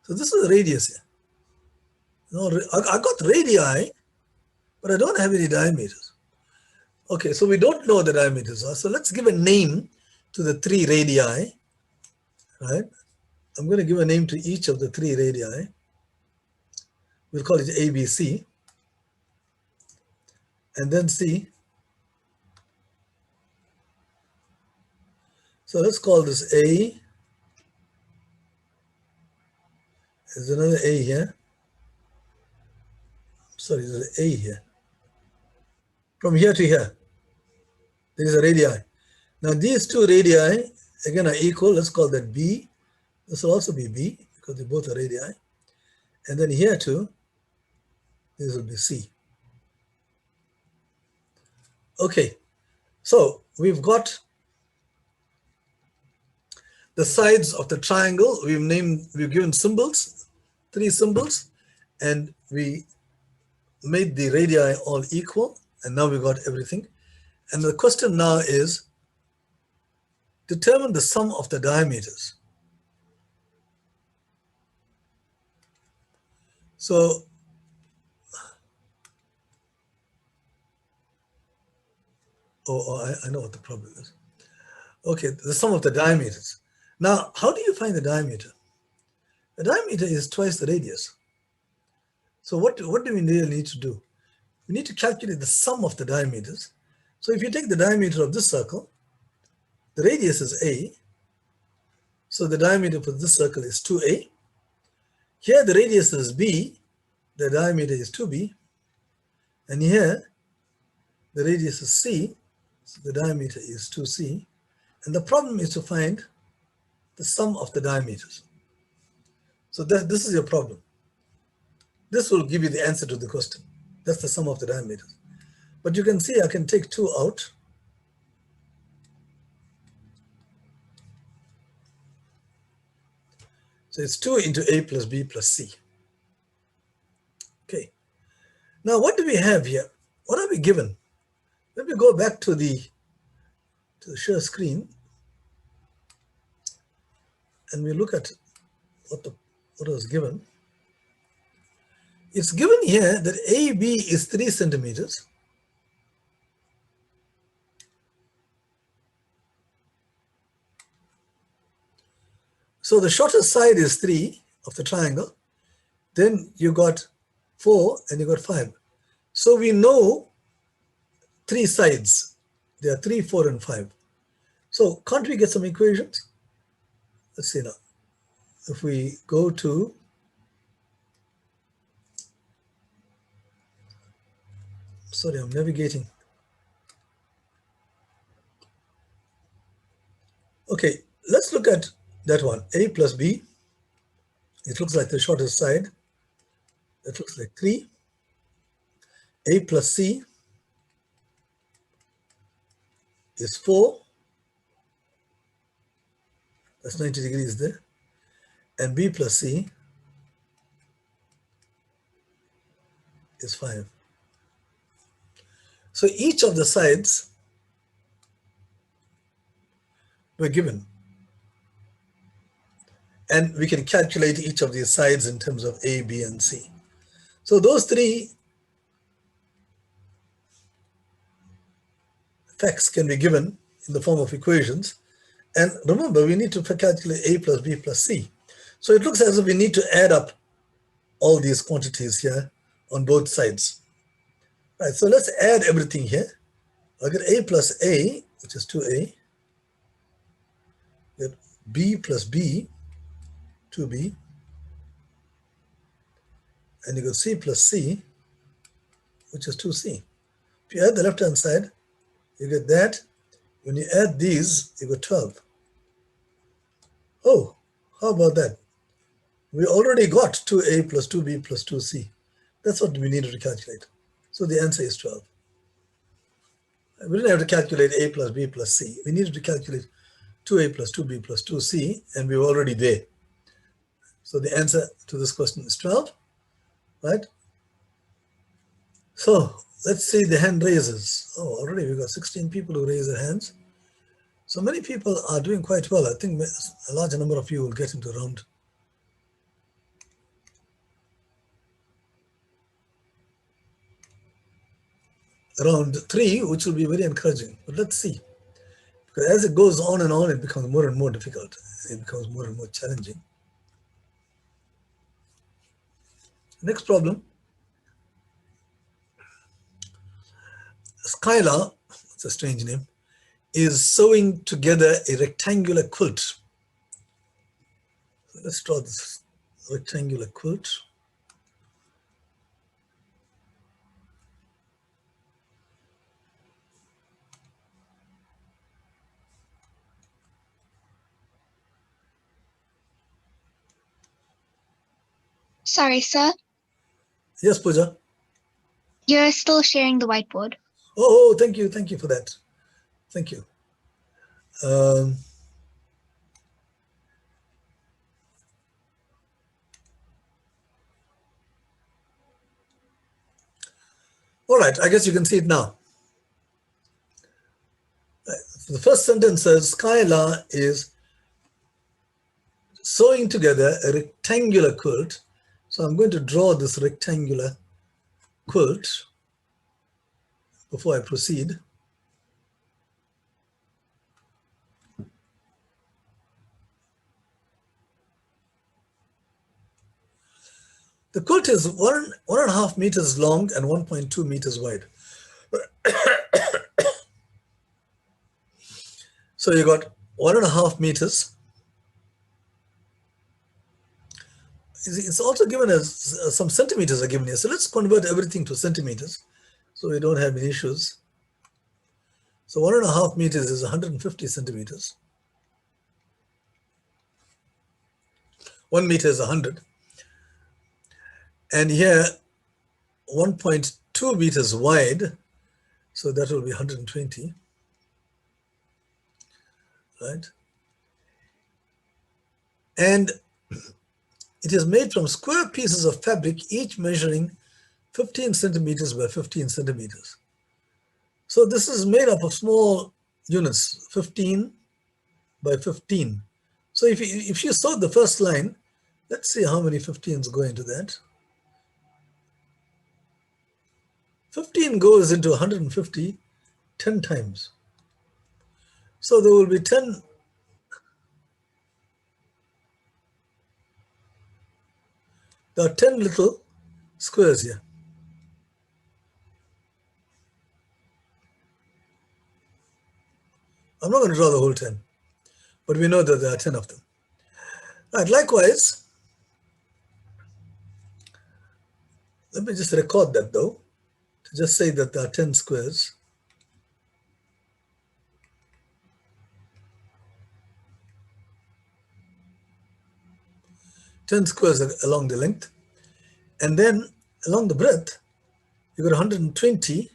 So this is the radius here. No, I got radii, but I don't have any diameters. Okay, so we don't know what the diameters are. So let's give a name to the 3 radii, right? I'm going to give a name to each of the 3 radii. We'll call it ABC. And then C. So let's call this A. There's another A here. Sorry, there's an A here. From here to here, there is a radii. Now these 2 radii, again, are equal. Let's call that B. This will also be B, because they both are radii. And then here too, this will be C. Okay, so we've got the sides of the triangle. We've given symbols, 3 symbols, and we made the radii all equal, and now we got everything. And the question now is, determine the sum of the diameters. So I know what the problem is. Okay, the sum of the diameters. Now, how do you find the diameter? The diameter is twice the radius. So what do we really need to do? We need to calculate the sum of the diameters. So if you take the diameter of this circle, the radius is A. So the diameter for this circle is 2A. Here the radius is B. The diameter is 2B. And here the radius is C. So the diameter is 2C. And the problem is to find the sum of the diameters. So this is your problem. This will give you the answer to the question. That's the sum of the diameters. But you can see I can take 2 out. So it's 2 into A plus B plus C. Okay. Now what do we have here? What are we given? Let me go back to the share screen, and we look at what was given. It's given here that AB is 3 centimeters. So the shortest side is 3 of the triangle. Then you got 4 and you got 5. So we know 3 sides. There are 3, 4, and 5. So can't we get some equations? Let's see now. If we go to sorry, I'm navigating. Okay, let's look at that one. A plus B. It looks like the shortest side. That looks like 3. A plus C is 4. That's 90 degrees there. And B plus C is 5. So each of the sides were given. And we can calculate each of these sides in terms of A, B, and C. So those 3 facts can be given in the form of equations. And remember, we need to calculate A plus B plus C. So it looks as if we need to add up all these quantities here on both sides. Right, so let's add everything here. I get A plus A, which is 2A. Get B plus B, 2B. And you got C plus C, which is 2C. If you add the left-hand side, you get that. When you add these, you get 12. Oh, how about that? We already got 2A plus 2B plus 2C. That's what we needed to calculate. So the answer is 12. We didn't have to calculate A plus B plus C. We needed to calculate 2A plus 2B plus 2C, and we were already there. So the answer to this question is 12, right? So let's see the hand raises. Oh, already we've got 16 people who raise their hands. So many people are doing quite well. I think a large number of you will get into round around 3, which will be very encouraging. But let's see. Because as it goes on and on, it becomes more and more difficult. It becomes more and more challenging. Next problem. Skylar, it's a strange name, is sewing together a rectangular quilt. Let's draw this rectangular quilt. Sorry, sir. Yes, Pooja. You're still sharing the whiteboard. Oh, thank you for that. Thank you. All right, I guess you can see it now. The first sentence says Skylar is sewing together a rectangular quilt. So I'm going to draw this rectangular quilt before I proceed. The quilt is 1.5 meters long and 1.2 meters wide. So you got 1.5 meters. It's also given as some centimeters are given here. So let's convert everything to centimeters so we don't have any issues. So 1.5 meters is 150 centimeters. 1 meter is 100. And here 1.2 meters wide, so that will be 120, right? And it is made from square pieces of fabric, each measuring 15 centimeters by 15 centimeters. So this is made up of small units, 15 by 15. So if you saw the first line, let's see how many 15s go into that. 15 goes into 150 10 times. So there will be 10. There are 10 little squares here. I'm not going to draw the whole 10, but we know that there are 10 of them. Right, likewise, let me just record that though, to just say that there are 10 squares. Ten squares along the length, and then along the breadth, you got 120,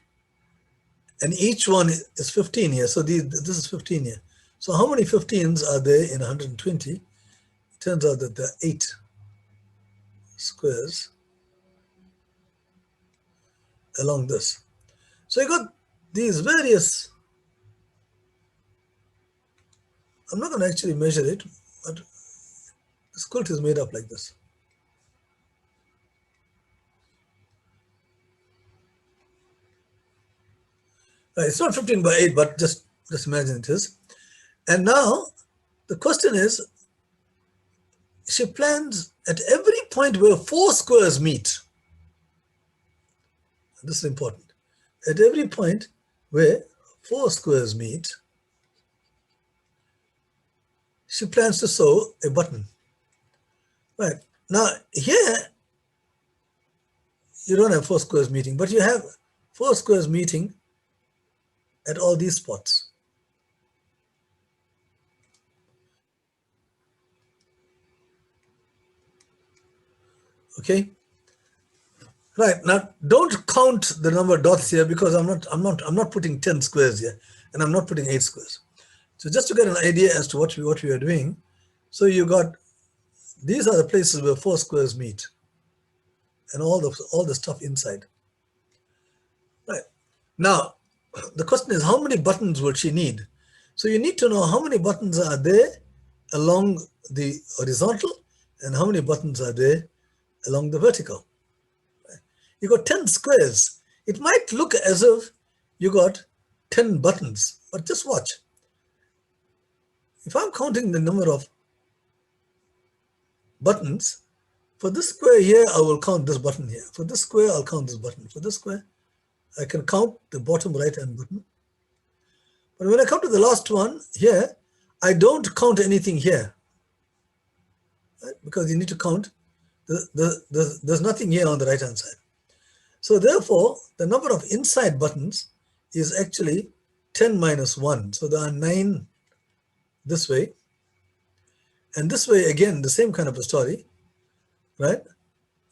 and each one is 15 here. So this is 15 here. So how many 15s are there in 120? It turns out that there are 8 squares along this. So you got these various, I'm not going to actually measure it, but this quilt is made up like this. Right, it's not 15 by 8, but just imagine it is. And now the question is, she plans at every point where 4 squares meet. This is important. At every point where 4 squares meet, she plans to sew a button. Right, now here, you don't have 4 squares meeting, but you have 4 squares meeting at all these spots. Okay, right, now don't count the number of dots here because I'm not putting 10 squares here, and I'm not putting 8 squares. So just to get an idea as to what we are doing, so you got, these are the places where 4 squares meet, and all the stuff inside. Right, now the question is, how many buttons will she need? So you need to know how many buttons are there along the horizontal and how many buttons are there along the vertical. You got 10 squares. It might look as if you got 10 buttons, but just watch. If I'm counting the number of buttons, For this square here, I will count this button here. For this square, I'll count this button. For this square, I can count the bottom right-hand button. But when I come to the last one here, I don't count anything here, right? Because you need to count. There's nothing here on the right-hand side. So therefore, the number of inside buttons is actually 10 minus 1. So there are 9 this way. And this way, again, the same kind of a story, right?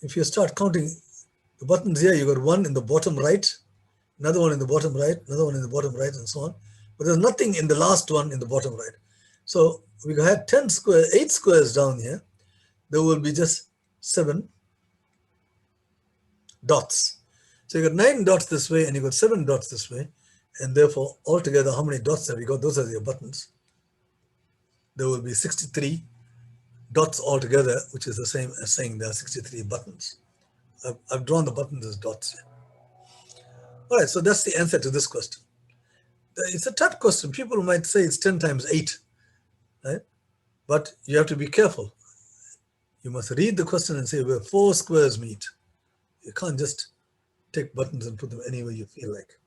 If you start counting the buttons here, you got 1 in the bottom right, another one in the bottom right, another one in the bottom right, and so on. But there's nothing in the last one in the bottom right. So we had 8 squares down here. There will be just 7 dots. So you got 9 dots this way and you got 7 dots this way. And therefore, altogether, how many dots have you got? Those are your buttons. There will be 63 dots altogether, which is the same as saying there are 63 buttons. I've drawn the buttons as dots here. All right, so that's the answer to this question. It's a tough question. People might say it's 10 times 8, right? But you have to be careful. You must read the question and say where 4 squares meet. You can't just take buttons and put them anywhere you feel like.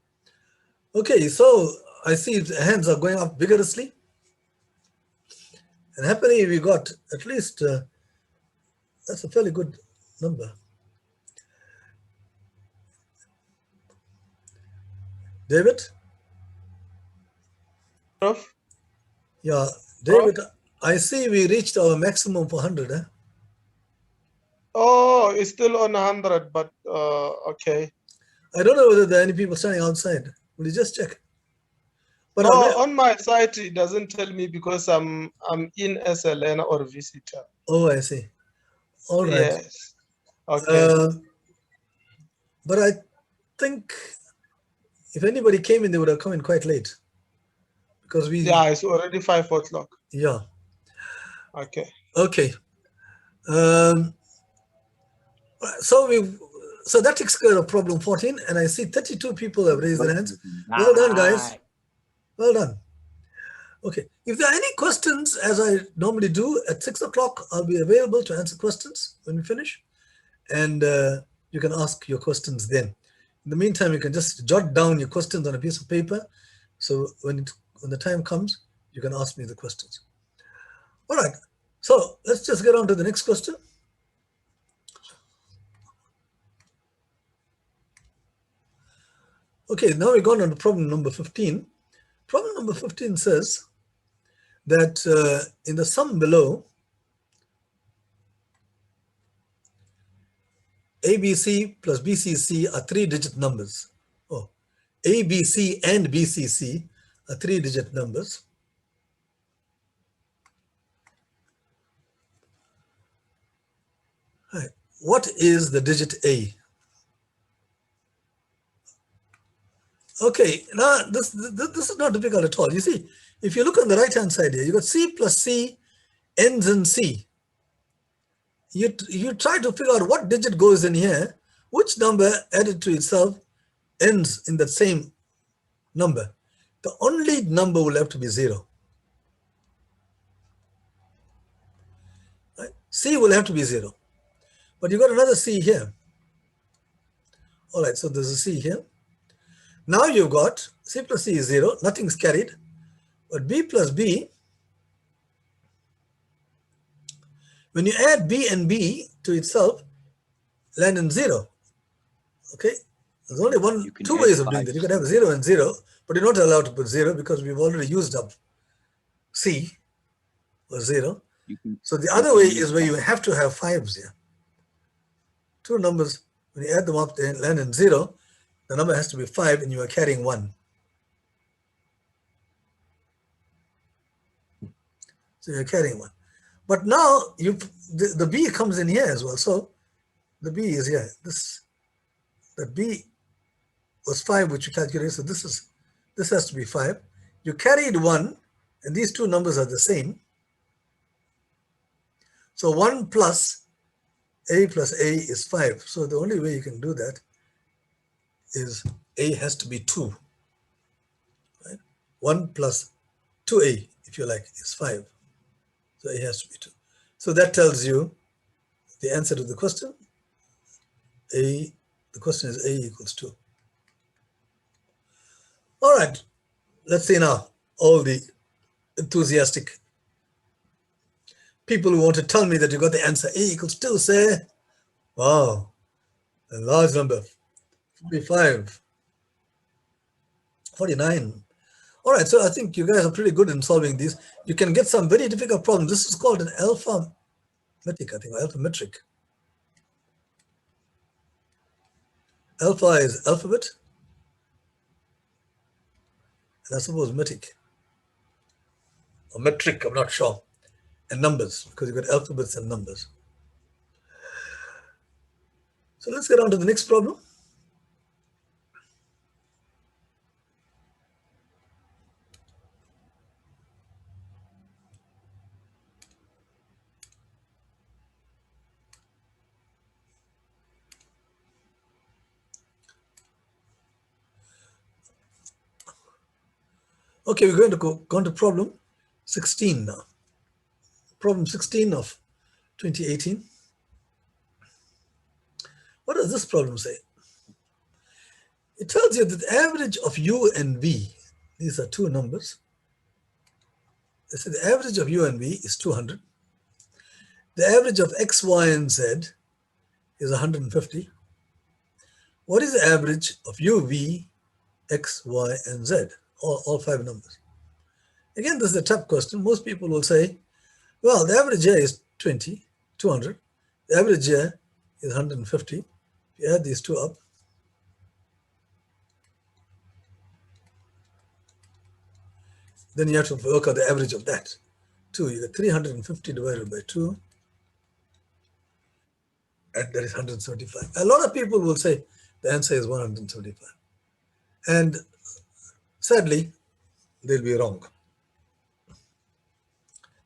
Okay, so I see the hands are going up vigorously. And happily we got at least, that's a fairly good number. David? Prof? Yeah, David, I see we reached our maximum for 100. Eh? Oh, it's still on 100, but okay. I don't know whether there are any people standing outside. Will you just check? But No, on my site it doesn't tell me because I'm in as a learner or visitor. Oh, I see. All right. Yes. Okay. But I think if anybody came in, they would have come in quite late. Because we... Yeah, it's already 5 o'clock. Yeah. Okay. Okay. So that takes care of problem 14, and I see 32 people have raised their hands. Well done, guys. Well done. Okay. If there are any questions, as I normally do, at 6 o'clock, I'll be available to answer questions when we finish. And you can ask your questions then. In the meantime, you can just jot down your questions on a piece of paper. So when the time comes, you can ask me the questions. All right. So let's just get on to the next question. Okay, now we've gone on to problem number 15. Problem number 15 says that in the sum below, ABC plus BCC are 3-digit numbers. Oh, ABC and BCC are 3-digit numbers. All right. What is the digit A? Okay, now this is not difficult at all. You see, if you look on the right-hand side here, you got C plus C ends in C. You try to figure out what digit goes in here, which number added to itself ends in the same number. The only number will have to be 0. Right? C will have to be 0. But you got another C here. All right, so there's a C here. Now you've got C plus C is 0, nothing's carried. But B plus B, when you add B and B to itself, land in 0. Okay, there's only two ways of doing that. You can have 0 and 0, but you're not allowed to put 0 because we've already used up C or 0. So the other way is where you have to have 5s here. Two numbers, when you add them up, they land in 0. The number has to be 5 and you are carrying 1. So you're carrying 1. But now the B comes in here as well. So the B is here. The B was 5, which you calculated. So this has to be 5. You carried 1, and these two numbers are the same. So 1 plus A is 5. So the only way you can do that is A has to be 2. Right? 1 plus 2A, if you like, is 5. So A has to be 2. So that tells you the answer to the question. The question is A equals 2. All right, let's see now all the enthusiastic people who want to tell me that you got the answer A equals 2 say, wow, a large number, 45, 49. All right, so I think you guys are pretty good in solving these. You can get some very difficult problems. This is called an alphametric, I think, or alphametric. Alpha is alphabet, and I suppose metric, or metric, I'm not sure, and numbers, because you've got alphabets and numbers. So let's get on to the next problem. Okay, we're going to go on to problem 16 now. Problem 16 of 2018. What does this problem say? It tells you that the average of U and V, these are two numbers. They say the average of U and V is 200. The average of X, Y, and Z is 150. What is the average of U, V, X, Y, and Z? All five numbers. Again, this is a tough question. Most people will say, well, the average here is 200. The average here is 150. If you add these two up, then you have to work out the average of that. 2, you get 350 divided by 2, and that is 175. A lot of people will say the answer is 175. And sadly, they'll be wrong.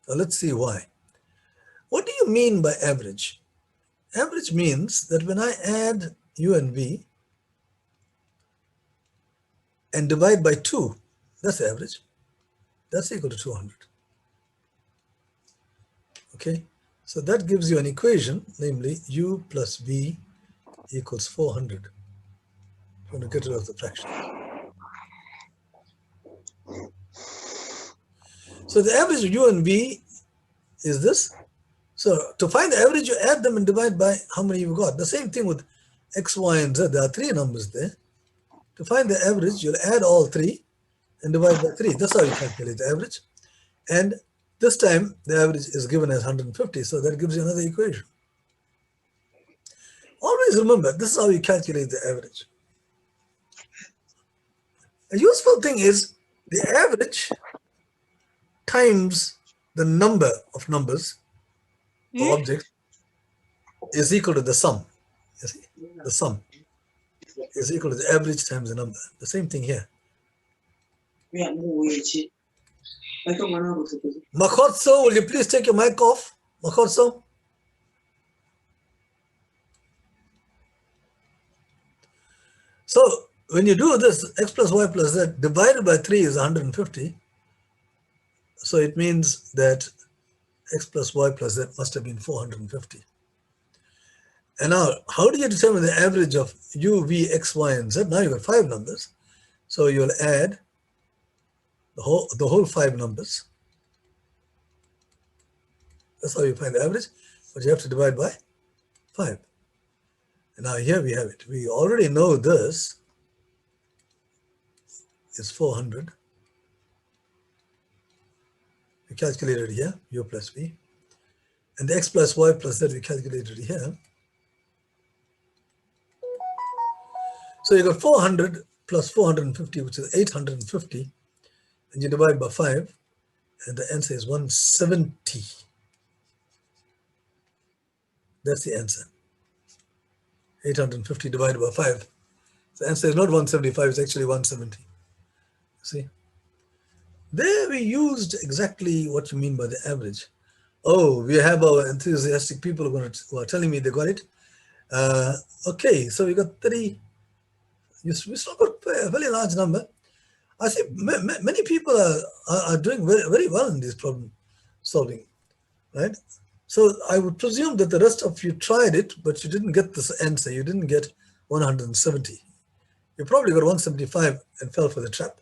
Now let's see why. What do you mean by average? Average means that when I add U and V and divide by 2, that's the average. That's equal to 200. Okay, so that gives you an equation, namely U plus V equals 400. I'm going to get rid of the fraction. So the average of U and V is this. So to find the average, you add them and divide by how many you've got. The same thing with X, Y, and Z. There are 3 numbers there. To find the average, you'll add all 3 and divide by 3. That's how you calculate the average. And this time, the average is given as 150. So that gives you another equation. Always remember, this is how you calculate the average. A useful thing is the average times the number of numbers or objects is equal to the sum. You see, the sum is equal to the average times the number. The same thing here. Makhotso, will you please take your mic off? Makhotso. So when you do this, X plus Y plus Z divided by 3 is 150. So it means that X plus Y plus Z must have been 450. And now, how do you determine the average of U, V, X, Y, and Z? Now you've got 5 numbers. So you'll add the whole 5 numbers. That's how you find the average, but you have to divide by 5. And now here we have it. We already know this is 400. We calculated here, U plus V. And the X plus Y plus Z we calculated here. So you got 400 plus 450, which is 850. And you divide by 5, and the answer is 170. That's the answer. 850 divided by 5. The answer is not 175, it's actually 170. See? There we used exactly what you mean by the average. Oh, we have our enthusiastic people who are telling me they got it. Okay, so we got 30. We still got a very large number. I see many people are doing very, very well in this problem solving, right? So I would presume that the rest of you tried it, but you didn't get this answer. You didn't get 170. You probably got 175 and fell for the trap,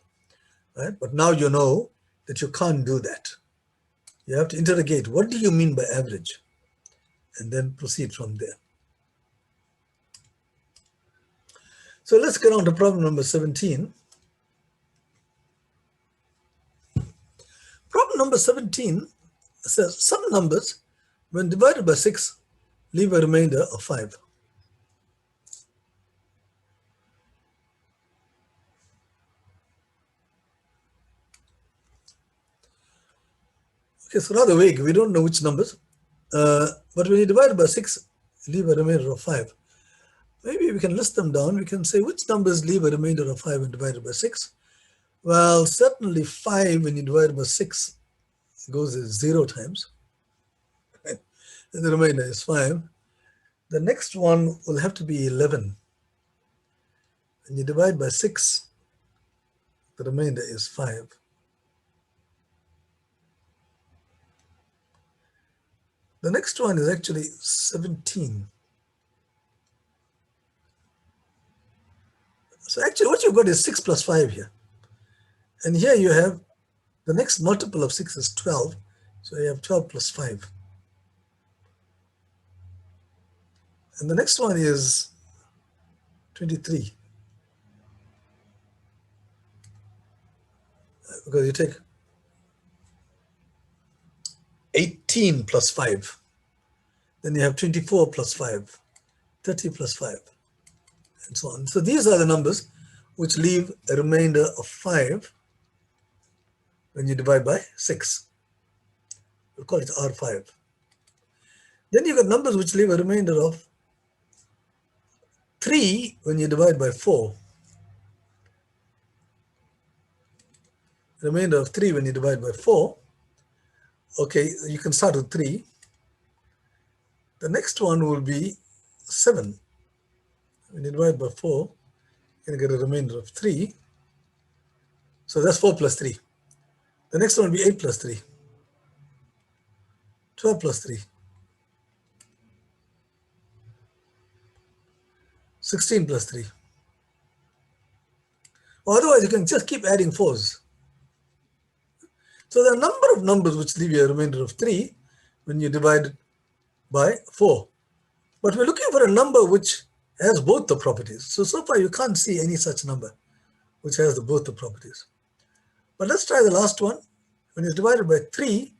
right? But now you know that you can't do that. You have to interrogate, what do you mean by average? And then proceed from there. So let's get on to problem number 17. Problem number 17 says some numbers, when divided by 6, leave a remainder of 5. Okay, so rather vague. We don't know which numbers. But when you divide by 6, leave a remainder of 5. Maybe we can list them down. We can say which numbers leave a remainder of 5 when divided by 6. Well, certainly 5 when you divide by 6 goes 0 times. Right? And the remainder is 5. The next one will have to be 11. When you divide by 6, the remainder is 5. The next one is actually 17. So actually what you've got is 6 plus 5 here. And here you have the next multiple of 6 is 12. So you have 12 plus 5. And the next one is 23. Because you take 18 plus 5. Then you have 24 plus 5, 30 plus 5, and so on. So these are the numbers which leave a remainder of 5 when you divide by 6. We'll call it R5. Then you've got numbers which leave a remainder of 3 when you divide by 4. Remainder of 3 when you divide by 4. Okay, you can start with 3. The next one will be 7. When you divide by 4, you get a remainder of 3. So that's 4 plus 3. The next one will be 8 plus 3. 12 plus 3. 16 plus 3. Or otherwise, you can just keep adding 4s. So there are a number of numbers which leave you a remainder of 3 when you divide it by 4. But we're looking for a number which has both the properties. So far you can't see any such number which has both the properties. But let's try the last one. When it's divided by 3,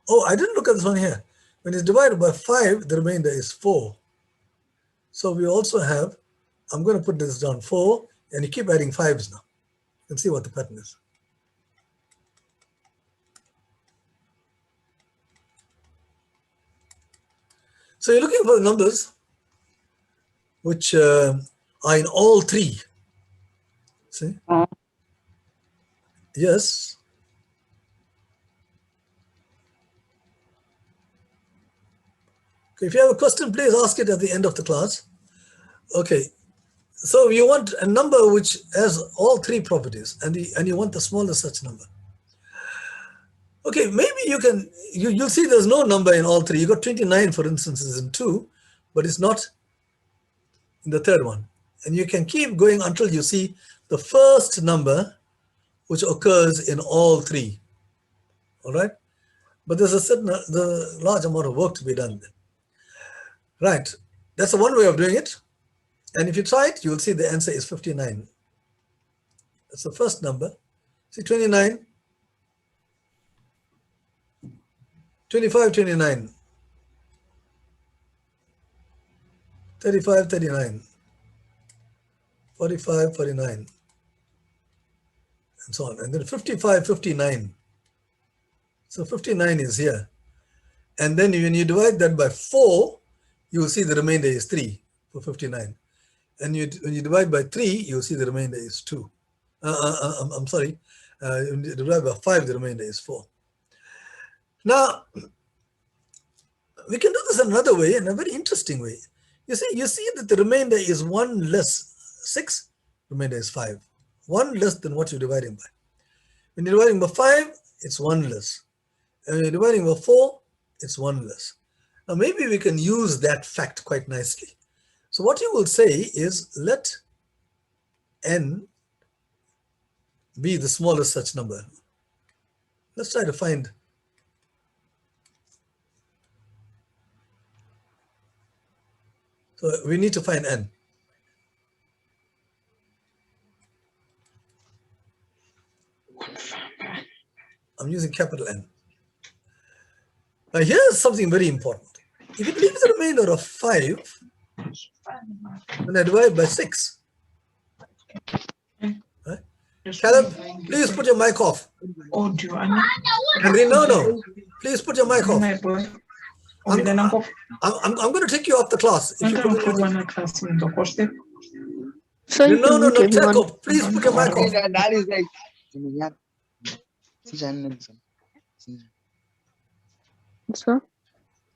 oh, I didn't look at this one here. When it's divided by 5, the remainder is 4. So we also have, I'm going to put this down, 4, and you keep adding 5s now. You can see what the pattern is. So you're looking for the numbers which are in all 3. See? Yes. Okay, if you have a question, please ask it at the end of the class. Okay, so you want a number which has all 3 properties, and you want the smallest such number. Okay, maybe you'll see there's no number in all 3. You got 29, for instance, is in 2, but it's not in the third one. And you can keep going until you see the first number which occurs in all 3. All right? But there's the large amount of work to be done there. Right, that's the one way of doing it. And if you try it, you will see the answer is 59. That's the first number. See, 29, 25, 29, 35, 39, 45, 49, and so on. And then 55, 59. So 59 is here. And then when you divide that by 4, you will see the remainder is 3 for 59. And when you divide by 3, you will see the remainder is 2. I'm sorry, when you divide by 5, the remainder is 4. Now, we can do this another way, in a very interesting way. You see that the remainder is 1 less 6, remainder is 5. 1 less than what you're dividing by. When you're dividing by 5, it's 1 less. And when you're dividing by 4, it's 1 less. Now maybe we can use that fact quite nicely. So what you will say is, let n be the smallest such number. Let's try to find. So we need to find n. I'm using capital N. Now here's something very important. If it leaves a remainder of 5, then I divide by 6. Right? Caleb, please put your mic off. Henry, no. Please put your mic off. I'm going to take you off the class. If you put your mic off. So you can mute everyone. Jacob, please put your mic off. That is like. So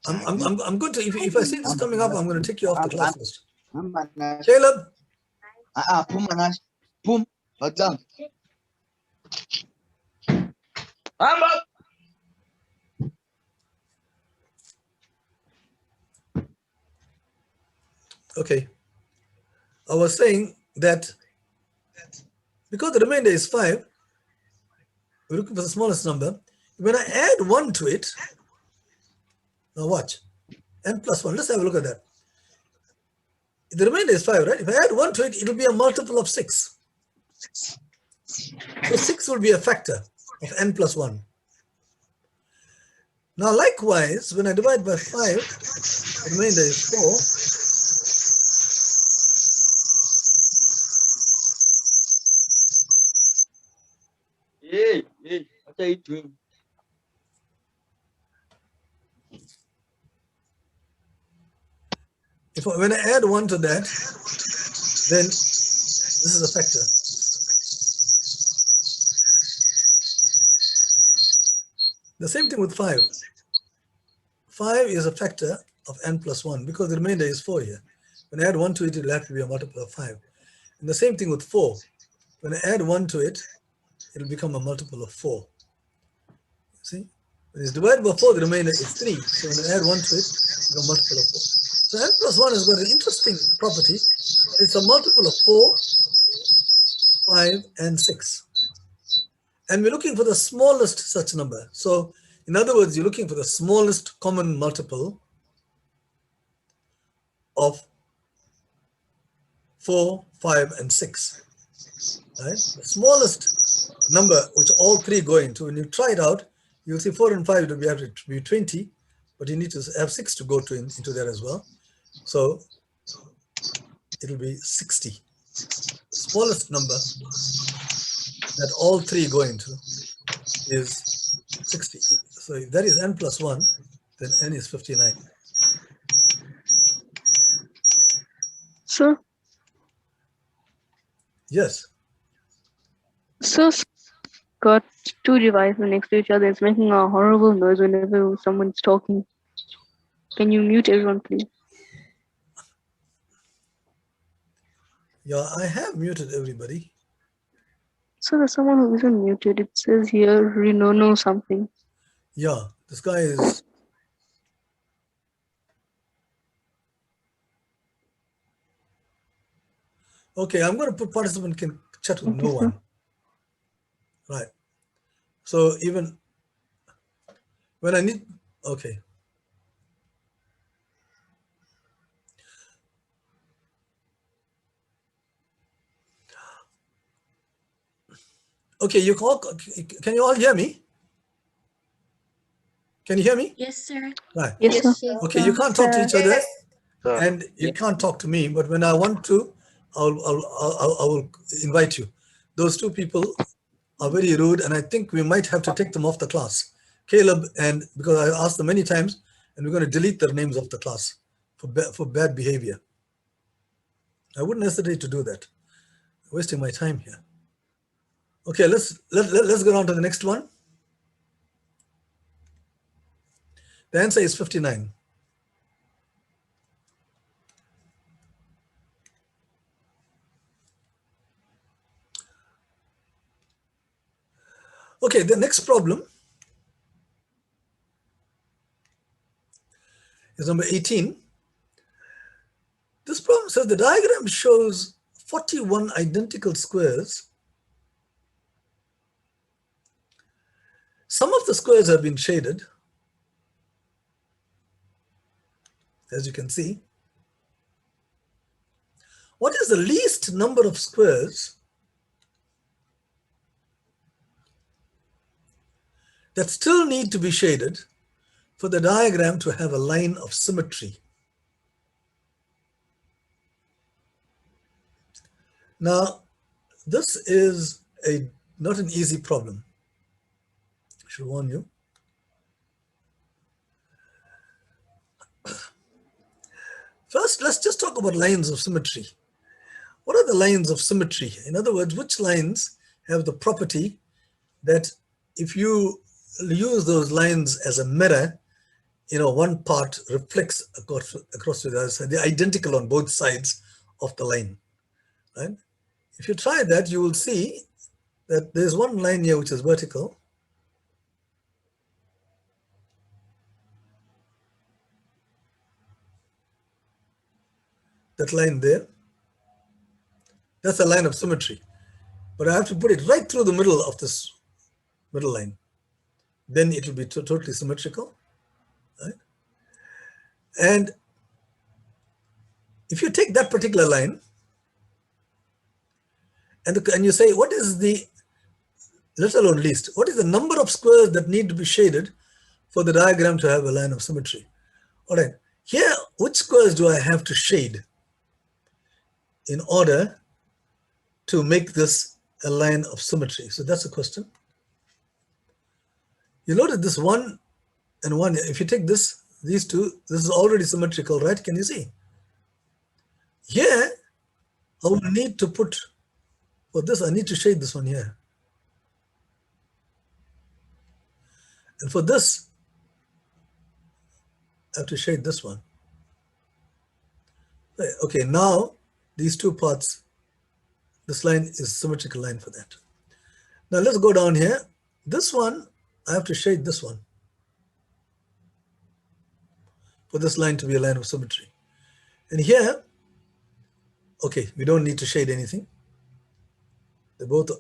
I'm going to, if I see this coming up, I'm going to take you off the class list. Caleb. Boom. What's up? Okay. I was saying that because the remainder is 5, we're looking for the smallest number. When I add 1 to it, now watch, n plus 1, let's have a look at that. The remainder is 5, right? If I add 1 to it, it will be a multiple of 6. So 6 will be a factor of n plus 1. Now likewise, when I divide by 5, the remainder is 4. Hey, what are you doing? When I add 1 to that, then this is a factor. The same thing with 5. 5 is a factor of n plus 1 because the remainder is 4 here. When I add 1 to it, it will have to be a multiple of 5. And the same thing with 4. When I add 1 to it, it will become a multiple of 4. See? When it's divided by 4, the remainder is 3. So when I add 1 to it, it's a multiple of 4. So n plus 1 has got an interesting property. It's a multiple of 4, 5, and 6. And we're looking for the smallest such number. So in other words, you're looking for the smallest common multiple of 4, 5, and 6. Right? The smallest number which all 3 go into, when you try it out, you'll see 4 and 5 will have to be 20, but you need to have 6 to go into there as well. So it'll be 60. The smallest number that all 3 go into is 60. So if that is n plus 1, then n is 59. So Yes. So got 2 devices next to each other. It's making a horrible noise whenever someone's talking. Can you mute everyone, please? Yeah, I have muted everybody. So there's someone who isn't muted. It says here, Renono something. Yeah, this guy is. Okay, I'm going to put participant can chat with no one. Right. So even when I need, okay. Okay, can you all hear me? Can you hear me? Yes, sir. Right. Yes, sir. Okay, you can't talk to each other, and you can't talk to me. But when I want to, I will invite you. Those 2 people are very rude, and I think we might have to take them off the class. Caleb, and because I asked them many times, and we're going to delete their names off the class for bad behavior. I wouldn't hesitate to do that. I'm wasting my time here. Okay, let's go on to the next one. The answer is 59. Okay, the next problem is number 18. This problem says the diagram shows 41 identical squares. Some of the squares have been shaded, as you can see. What is the least number of squares that still need to be shaded for the diagram to have a line of symmetry? Now, this is not an easy problem. I should warn you. First, let's just talk about lines of symmetry. What are the lines of symmetry? In other words, which lines have the property that if you use those lines as a mirror, one part reflects across to the other side. They're identical on both sides of the line, right? If you try that, you will see that there's one line here which is vertical. That line there, that's a line of symmetry. But I have to put it right through the middle of this middle line. Then it will be totally symmetrical, right? And if you take that particular line and you say, what is the, let alone least, what is the number of squares that need to be shaded for the diagram to have a line of symmetry? All right, here, which squares do I have to shade in order to make this a line of symmetry? So that's the question. You notice this 1 and 1, if you take these two, this is already symmetrical, right? Can you see? Here, I will need to put, for this, I need to shade this one here. And for this, I have to shade this one. Okay, now these two parts, this line is symmetrical line for that. Now let's go down here. This one, I have to shade this one for this line to be a line of symmetry. And here, okay, we don't need to shade anything. They both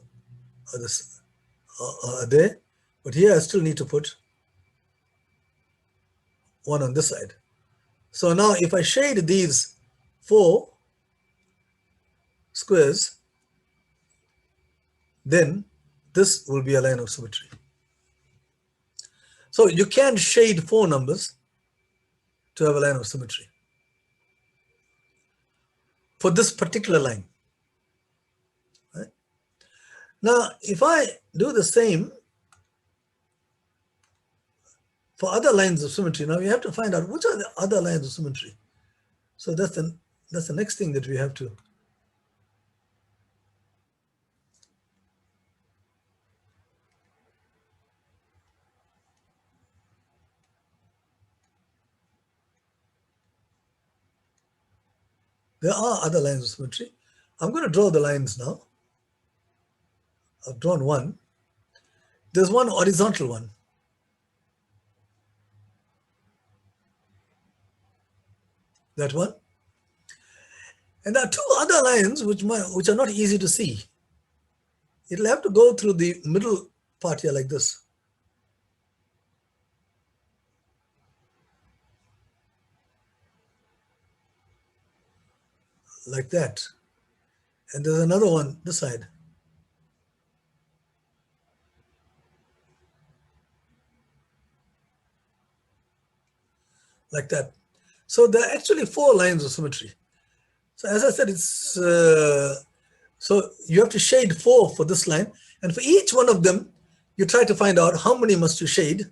are there, but here I still need to put one on this side. So now if I shade these 4 squares, then this will be a line of symmetry. So you can shade 4 numbers to have a line of symmetry for this particular line. Right? Now, if I do the same for other lines of symmetry, now we have to find out which are the other lines of symmetry. So that's the next thing that we have to. There are other lines of symmetry. I'm going to draw the lines now. I've drawn one. There's one horizontal one. That one. And there are 2 other lines which are not easy to see. It'll have to go through the middle part here like this. Like that. And there's another one this side. Like that. So there are actually 4 lines of symmetry. So as I said, it's so you have to shade 4 for this line, and for each one of them, you try to find out how many must you shade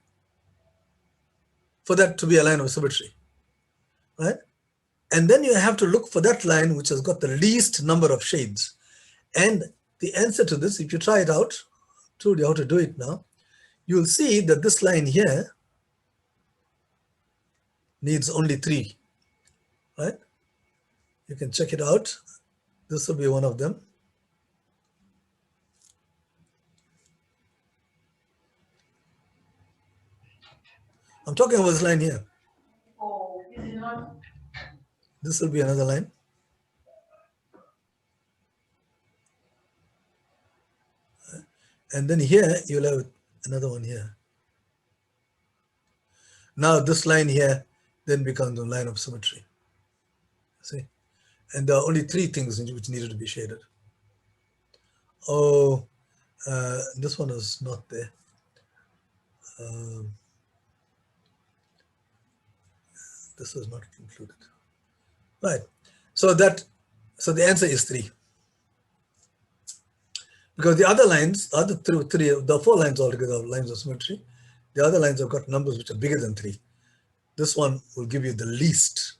for that to be a line of symmetry, right? And then you have to look for that line which has got the least number of shades. And the answer to this, if you try it out, I told you how to do it now, you'll see that this line here needs only 3, right? You can check it out. This will be one of them. I'm talking about this line here. This will be another line. And then here you'll have another one here. Now this line here then becomes a line of symmetry. See? And there are only three things which needed to be shaded. Oh, this one is not there. This was not included. Right. So the answer is 3. Because the other lines, the 4 lines altogether are lines of symmetry. The other lines have got numbers which are bigger than 3. This one will give you the least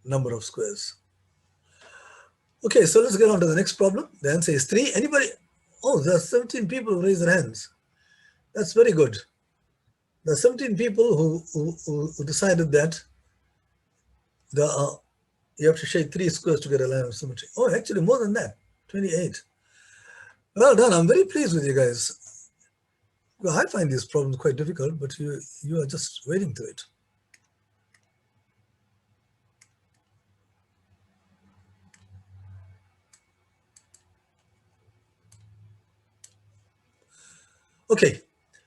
number of squares. Okay, so let's get on to the next problem. The answer is 3. Anybody? Oh, there are 17 people who raise their hands. That's very good. There are 17 people who decided that you have to shade 3 squares to get a line of symmetry. Oh, actually more than that, 28. Well done. I'm very pleased with you guys. Well, I find these problems quite difficult, but you are just wading through it. Okay,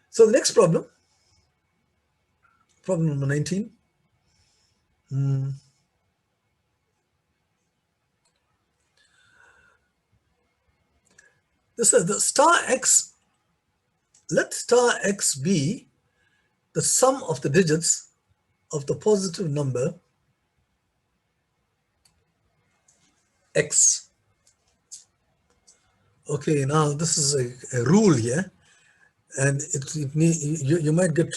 so the next problem number 19. This is the star x. Let star x be the sum of the digits of the positive number x. Okay, now this is a rule here, and you might get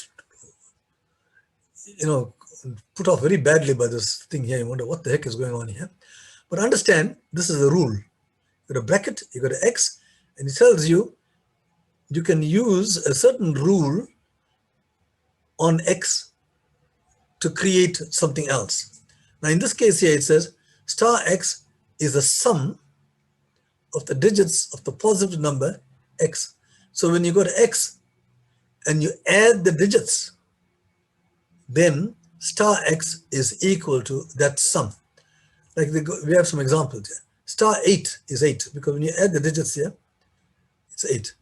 put off very badly by this thing here. You wonder what the heck is going on here. But understand, this is a rule. You got a bracket, you got an x, and it tells you you can use a certain rule on x to create something else. Now in this case here it says star x is the sum of the digits of the positive number x. So when you go to x and you add the digits, then star x is equal to that sum. Like we have some examples here. Star 8 is 8 because when you add the digits here, it's 8.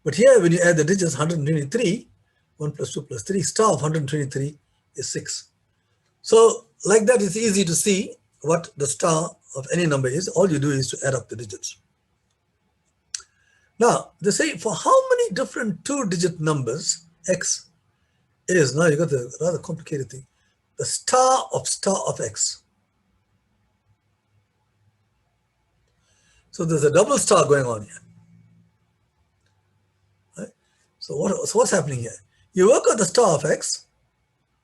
But here when you add the digits 123, 1 plus 2 plus 3, star of 123 is 6. So like that, it's easy to see what the star of any number is. All you do is to add up the digits. Now, they say for how many different 2-digit numbers x is, now you got the rather complicated thing, the star of x. So there's a double star going on here. Right? So what's happening here? You work out the star of x,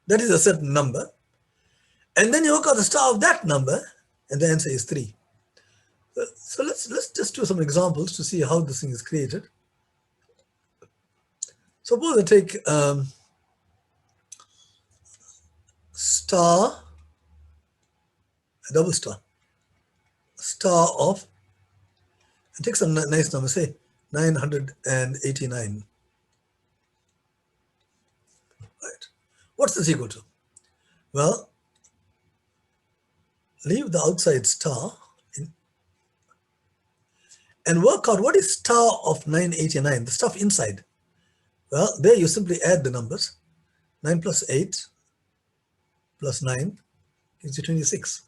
that is a certain number, and then you work out the star of that number, and the answer is 3. So let's just do some examples to see how this thing is created. Suppose I take star, a double star of, and take some nice number, say 989. Right. What's this equal to? Well, leave the outside star and work out what is star of 989, the stuff inside. Well, there you simply add the numbers. 9 plus 8 plus 9 gives you 26.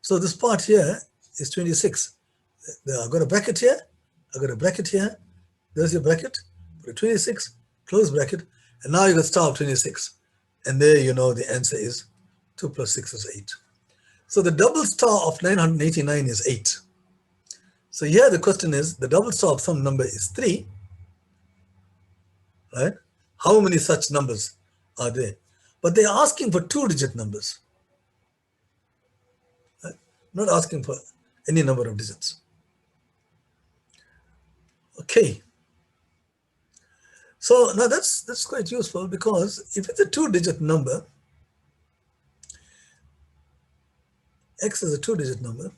So this part here is 26. I've got a bracket here, I've got a bracket here, there's your bracket, put a 26, close bracket, and now you got star of 26. And there you know the answer is 2 plus 6 is 8. So the double star of 989 is 8. So here the question is, the double star of some number is 3, right? How many such numbers are there? But they're asking for 2-digit numbers, right? Not asking for any number of digits. Okay. So now that's quite useful, because if it's a 2-digit number, x is a 2-digit number,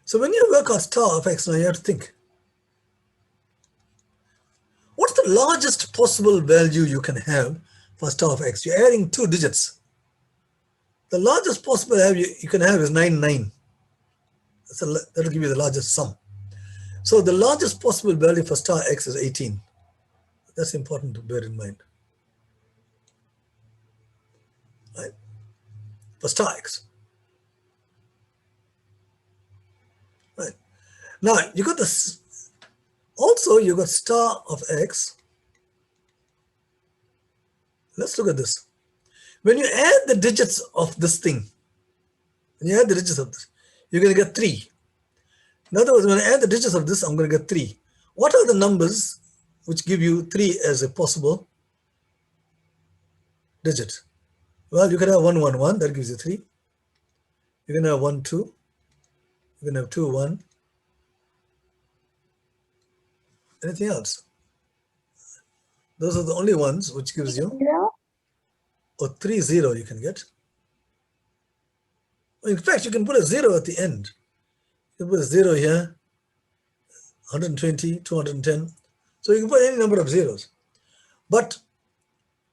So when you work on star of x, now you have to think, what's the largest possible value you can have for star of x? You're adding 2 digits. The largest possible value you can have is 99. That'll give you the largest sum. So the largest possible value for star x is 18. That's important to bear in mind. Right? For star x. Right. Now you got this. Also, you got star of x. Let's look at this. When you add the digits of this thing, when you add the digits of this, you're going to get 3. In other words, when I add the digits of this, I'm going to get 3. What are the numbers which give you 3 as a possible digit? Well, you can have 1, 1, 1. That gives you 3. You can have 1, 2. You can have 2, 1. Anything else? Those are the only ones which gives you, 0. or 3, 0 you can get. In fact, you can put a 0 at the end. You can put a 0 here, 120, 210. So you can put any number of zeros. But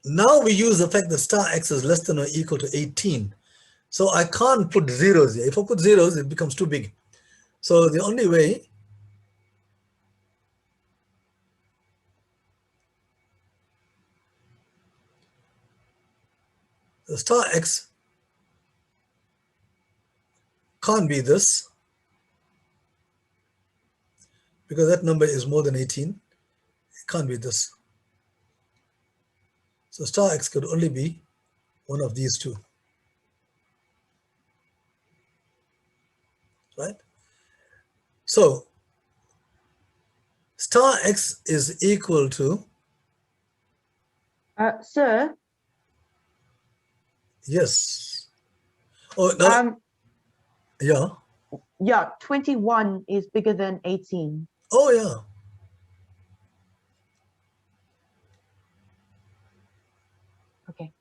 now we use the fact that star x is less than or equal to 18. So I can't put zeros here. If I put zeros, it becomes too big. So the only way the star x can't be this, because that number is more than 18. It can't be this. So star x could only be one of these two. Right? So star x is equal to, Sir, yes. Oh, no. Yeah. yeah, 21 is bigger than 18. Oh, yeah. Okay.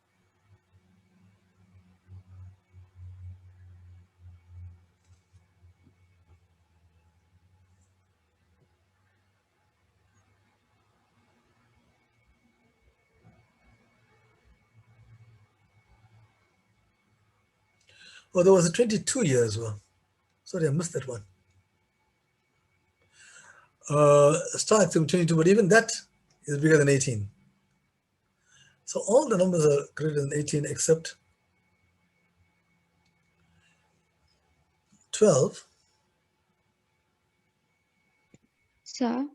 Oh, there was a 22 year as well. Sorry, I missed that one. Star x is 22, but even that is bigger than 18. So all the numbers are greater than 18 except 12. Sir,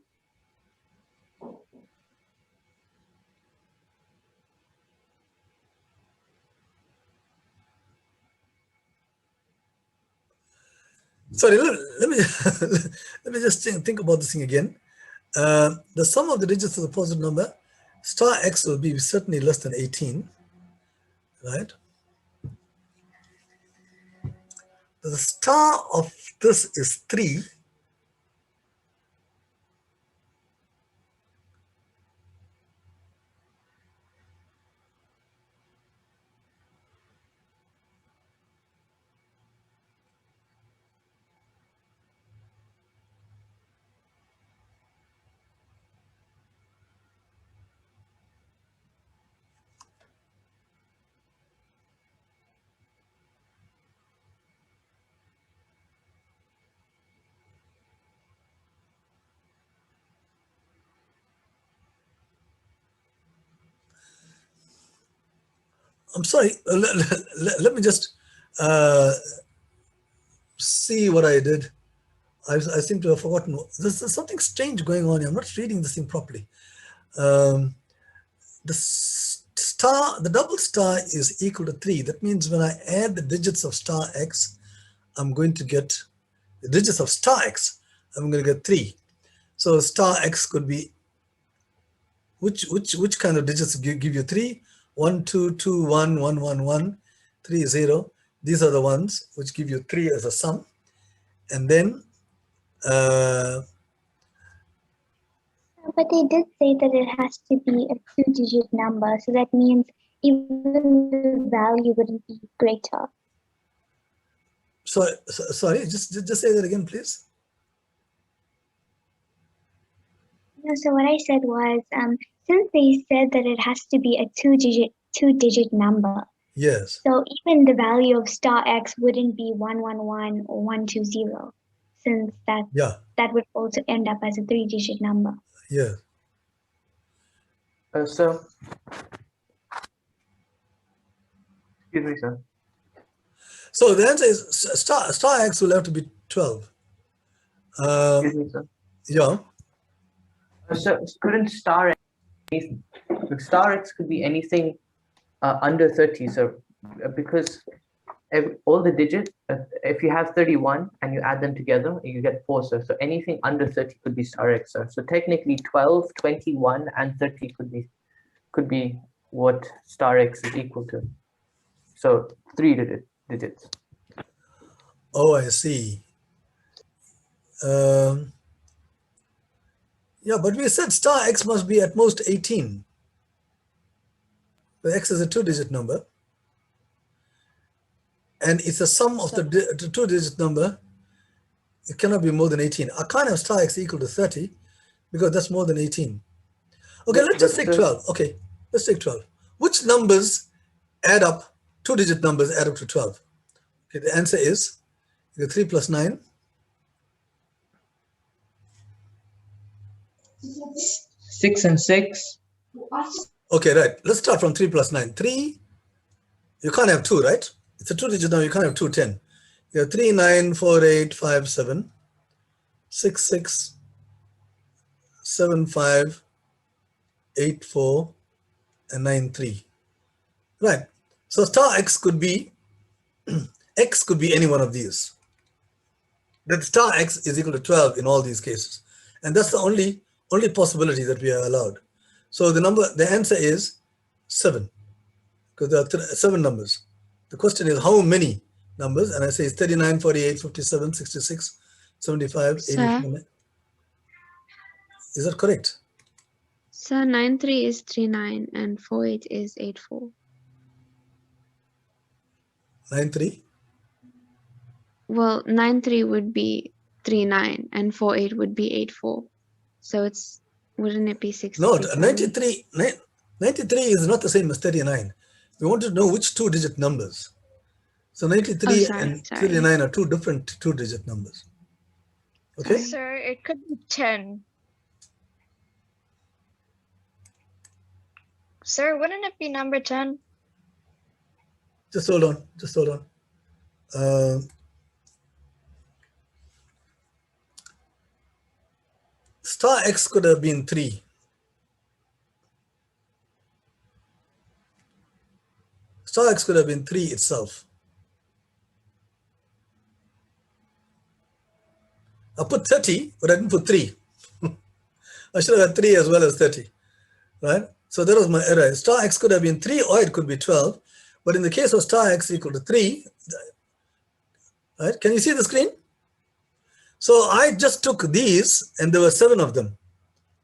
Sorry, let me let me just think about this thing again. The sum of the digits of the positive number, star x will be certainly less than 18, right? The star of this is 3. I'm sorry, let me just see what I did. I seem to have forgotten. There's something strange going on here. I'm not reading this thing properly. The double star is equal to 3. That means when I add the digits of star x, I'm going to get the digits of star x. I'm going to get 3. So star x could be, which kind of digits give you 3? 1, 2, 2, 1, 1, 1, 1, 3, 0. These are the ones which give you 3 as a sum. And then But they did say that it has to be a 2-digit number, so that means even the value wouldn't be greater. Sorry, just say that again, please. No, so what I said was, since they said that it has to be a two-digit number, Yes. so even the value of star X wouldn't be 111 or 120, since that would also end up as a three-digit number. Yeah. So, excuse me, sir. So the answer is star X will have to be 12. Excuse me, sir. Yeah. So couldn't star X, star X could be anything under 30, so because all the digits, if you have 31 and you add them together, you get 4, sir. So anything under 30 could be star X, sir. So technically 12, 21, and 30 could be what star X is equal to. So 3 digits. Oh, I see. Yeah, but we said star X must be at most 18. The X is a two-digit number. And it's a sum of the two-digit number. It cannot be more than 18. I can't have star X equal to 30 because that's more than 18. Okay, let's just take 12. Okay, let's take 12. Which numbers add up, two-digit numbers add up to 12? Okay, the answer is 3 plus 9. 6 and 6. Okay, right. Let's start from 3 plus 9. 3, you can't have 2, right? It's a two-digit number, you can't have 2, 10. You have 3, 9, 4, 8, 5, 7, 6, 6, 7, 5, 8, 4, and 9, 3. Right. So star X could be, X could be any one of these. That star X is equal to 12 in all these cases. And that's the only possibility that we are allowed. So the answer is 7, because there are 7 numbers. The question is how many numbers, and I say it's 39, 48, 57, 66, 75, 84. Is that correct? So 93 is 39 and 48 is 84. 93? Well, 93 would be 39 and 48 would be 84. So wouldn't it be 60? No, 93 is not the same as 39. We want to know which two-digit numbers. So 93 and 39 are two different two-digit numbers. Okay? Sir, it could be 10. Sir, wouldn't it be number 10? Just hold on. Star X could have been 3. Star X could have been 3 itself. I put 30, but I didn't put 3. I should have had 3 as well as 30, right? So that was my error. Star X could have been 3 or it could be 12. But in the case of star X equal to 3, right? Can you see the screen? So I just took these and there were 7 of them.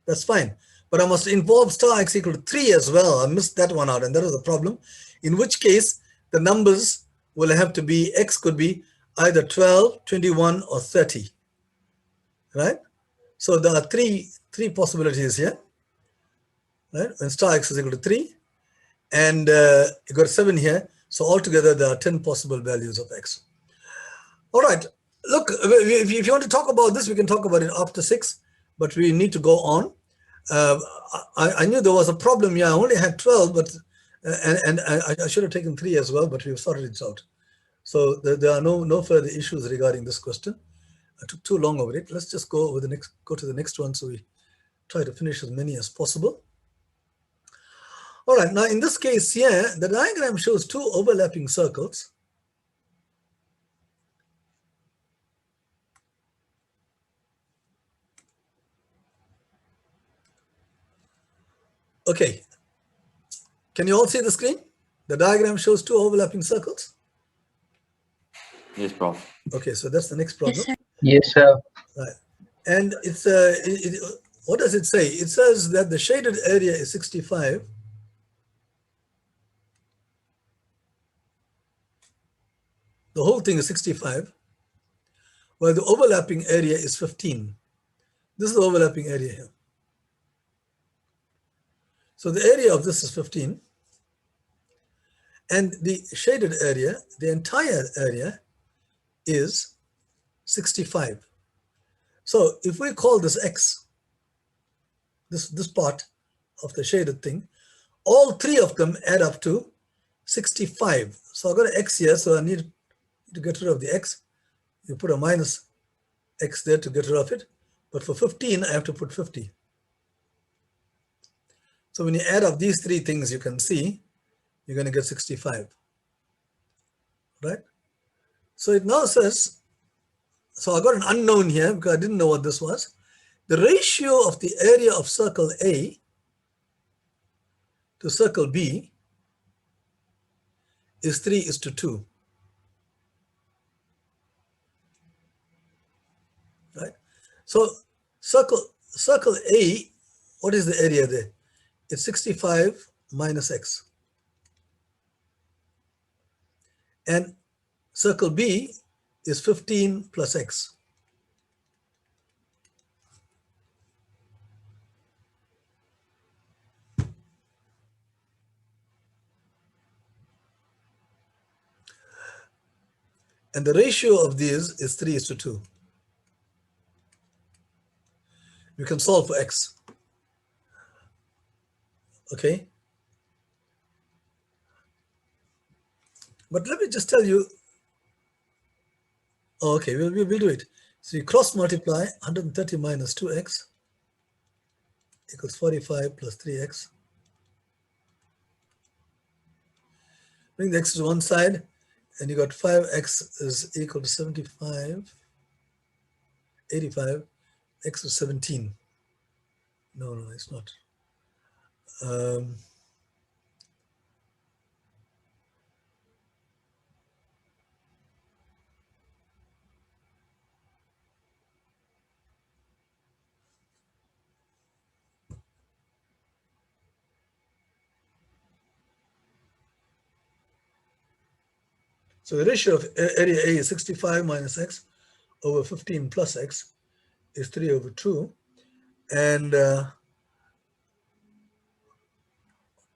That's fine. But I must involve star X equal to 3 as well. I missed that one out and that was a problem. In which case the numbers will have to be, X could be either 12, 21 or 30, right? So there are three possibilities here, right? When star X is equal to 3 and you got 7 here. So altogether there are 10 possible values of X. All right, look, if you want to talk about this, we can talk about it after 6, but we need to go on. I knew there was a problem here. I only had 12, but and I should have taken 3 as well, but we've sorted it out. So there are no further issues regarding this question. I took too long over it. Let's just go to the next one, so we try to finish as many as possible. All right, now in this case here, the diagram shows 2 overlapping circles. Okay, can you all see the screen? The diagram shows 2 overlapping circles. Yes, Prof. Okay, so that's the next problem. Yes, sir. Right. And it's what does it say? It says that the shaded area is 65. the whole thing is 65, while the overlapping area is 15. This is the overlapping area here. So the area of this is 15, and the shaded area, the entire area, is 65. So if we call this X, this part of the shaded thing, all three of them add up to 65. So I've got an X here, so I need to get rid of the X. You put a minus X there to get rid of it. But for 15, I have to put 50. So when you add up these three things, you can see you're going to get 65, right? So it now says, so I got an unknown here because I didn't know what this was. The ratio of the area of circle A to circle B is 3:2, right? So circle A, what is the area there? It's 65 minus X. And circle B is 15 plus X. And the ratio of these is 3:2. You can solve for X. Okay. But let me just tell you. Oh, okay, we'll do it. So you cross multiply 130 minus 2x equals 45 plus 3x. Bring the x to one side, and you got 5x is equal to 75, 85, x is 17. No, it's not. So the ratio of area A is 65 minus x over 15 plus x is 3/2. And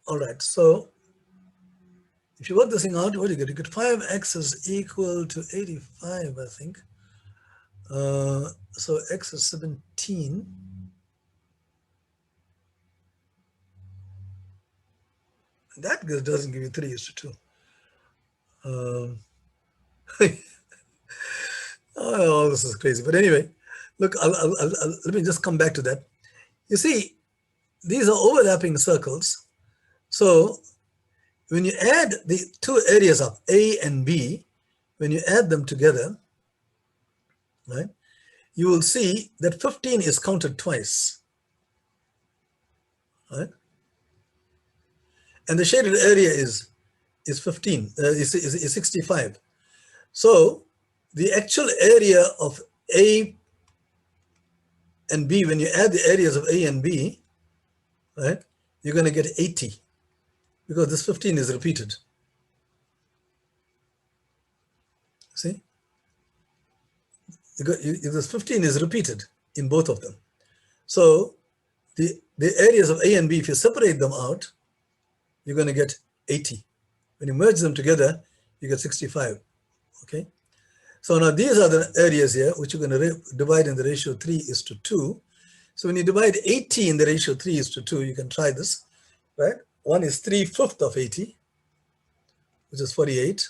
all right, so if you work this thing out, what do you get? You get 5x is equal to 85, I think. So x is 17. That doesn't give you 3:2. Oh, this is crazy. But anyway, look, let me just come back to that. You see, these are overlapping circles. So when you add the two areas of A and B, when you add them together, right, you will see that 15 is counted twice, right? And the shaded area is 15, is 65. So the actual area of A and B, when you add the areas of A and B, right, you're going to get 80 because this 15 is repeated. See? This 15 is repeated in both of them. So the areas of A and B, if you separate them out, you're going to get 80. When you merge them together, you get 65. Okay. So now these are the areas here, which you're going to divide in the ratio 3:2. So when you divide 80 in the ratio 3:2, you can try this, right? One is 3/5 of 80, which is 48.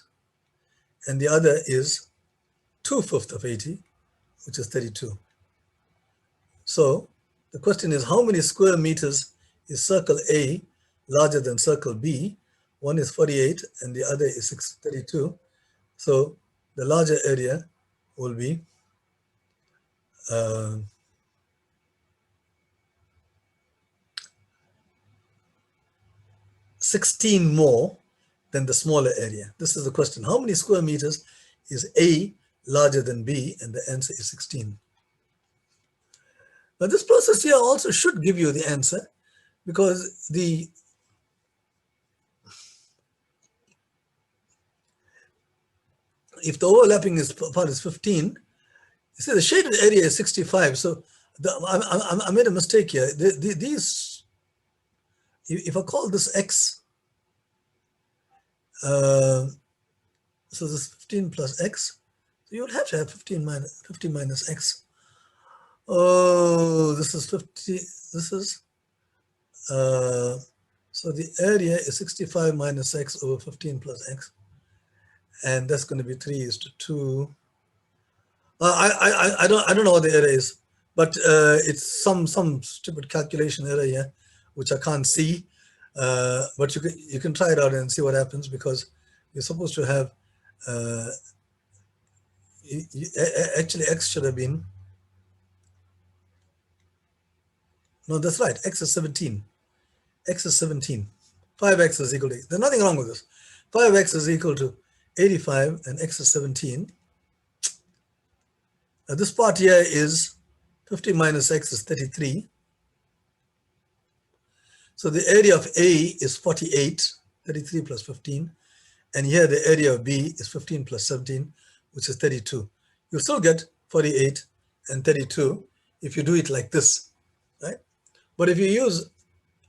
And the other is 2/5 of 80, which is 32. So the question is, how many square meters is circle A larger than circle B? One is 48 and the other is 32. So the larger area will be 16 more than the smaller area. This is the question. How many square meters is A larger than B? And the answer is 16. Now this process here also should give you the answer, because the if the overlapping part is 15, you see the shaded area is 65. So I made a mistake here. These, if I call this X, so this is 15 plus X, so you would have to have 15 minus X. Oh, this is 50, this is, so the area is 65 minus X over 15 plus X. And that's going to be 3:2. I don't know what the error is, but it's some stupid calculation error here, which I can't see. But you can try it out and see what happens, because you're supposed to have actually X should have been, no, that's right, X is 17. X is 17. 5X is equal to, there's nothing wrong with this. 5X is equal to 85 and X is 17. Now this part here is 50 minus X is 33. So the area of A is 48, 33 plus 15. And here the area of B is 15 plus 17, which is 32. You'll still get 48 and 32 if you do it like this, right? But if you use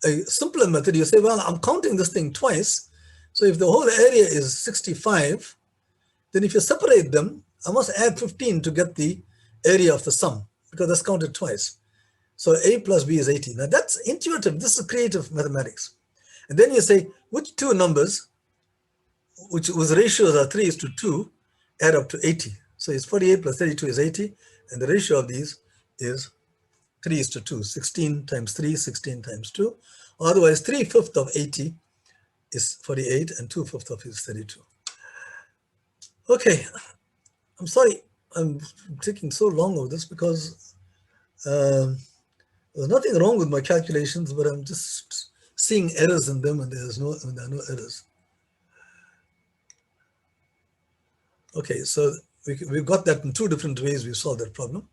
a simpler method, you say, well, I'm counting this thing twice. So if the whole area is 65, then if you separate them, I must add 15 to get the area of the sum, because that's counted twice. So A plus B is 80. Now that's intuitive. This is creative mathematics. And then you say, which two numbers, whose ratios are 3:2, add up to 80. So it's 48 plus 32 is 80. And the ratio of these is 3:2. 16 times 3, 16 times 2. Otherwise, 3/5 of 80 is 48 and 2/5 of it is 32. Okay, I'm sorry I'm taking so long over this, because there's nothing wrong with my calculations, but I'm just seeing errors in them, and there are no errors. Okay, so we've got that in two different ways. We solved that problem.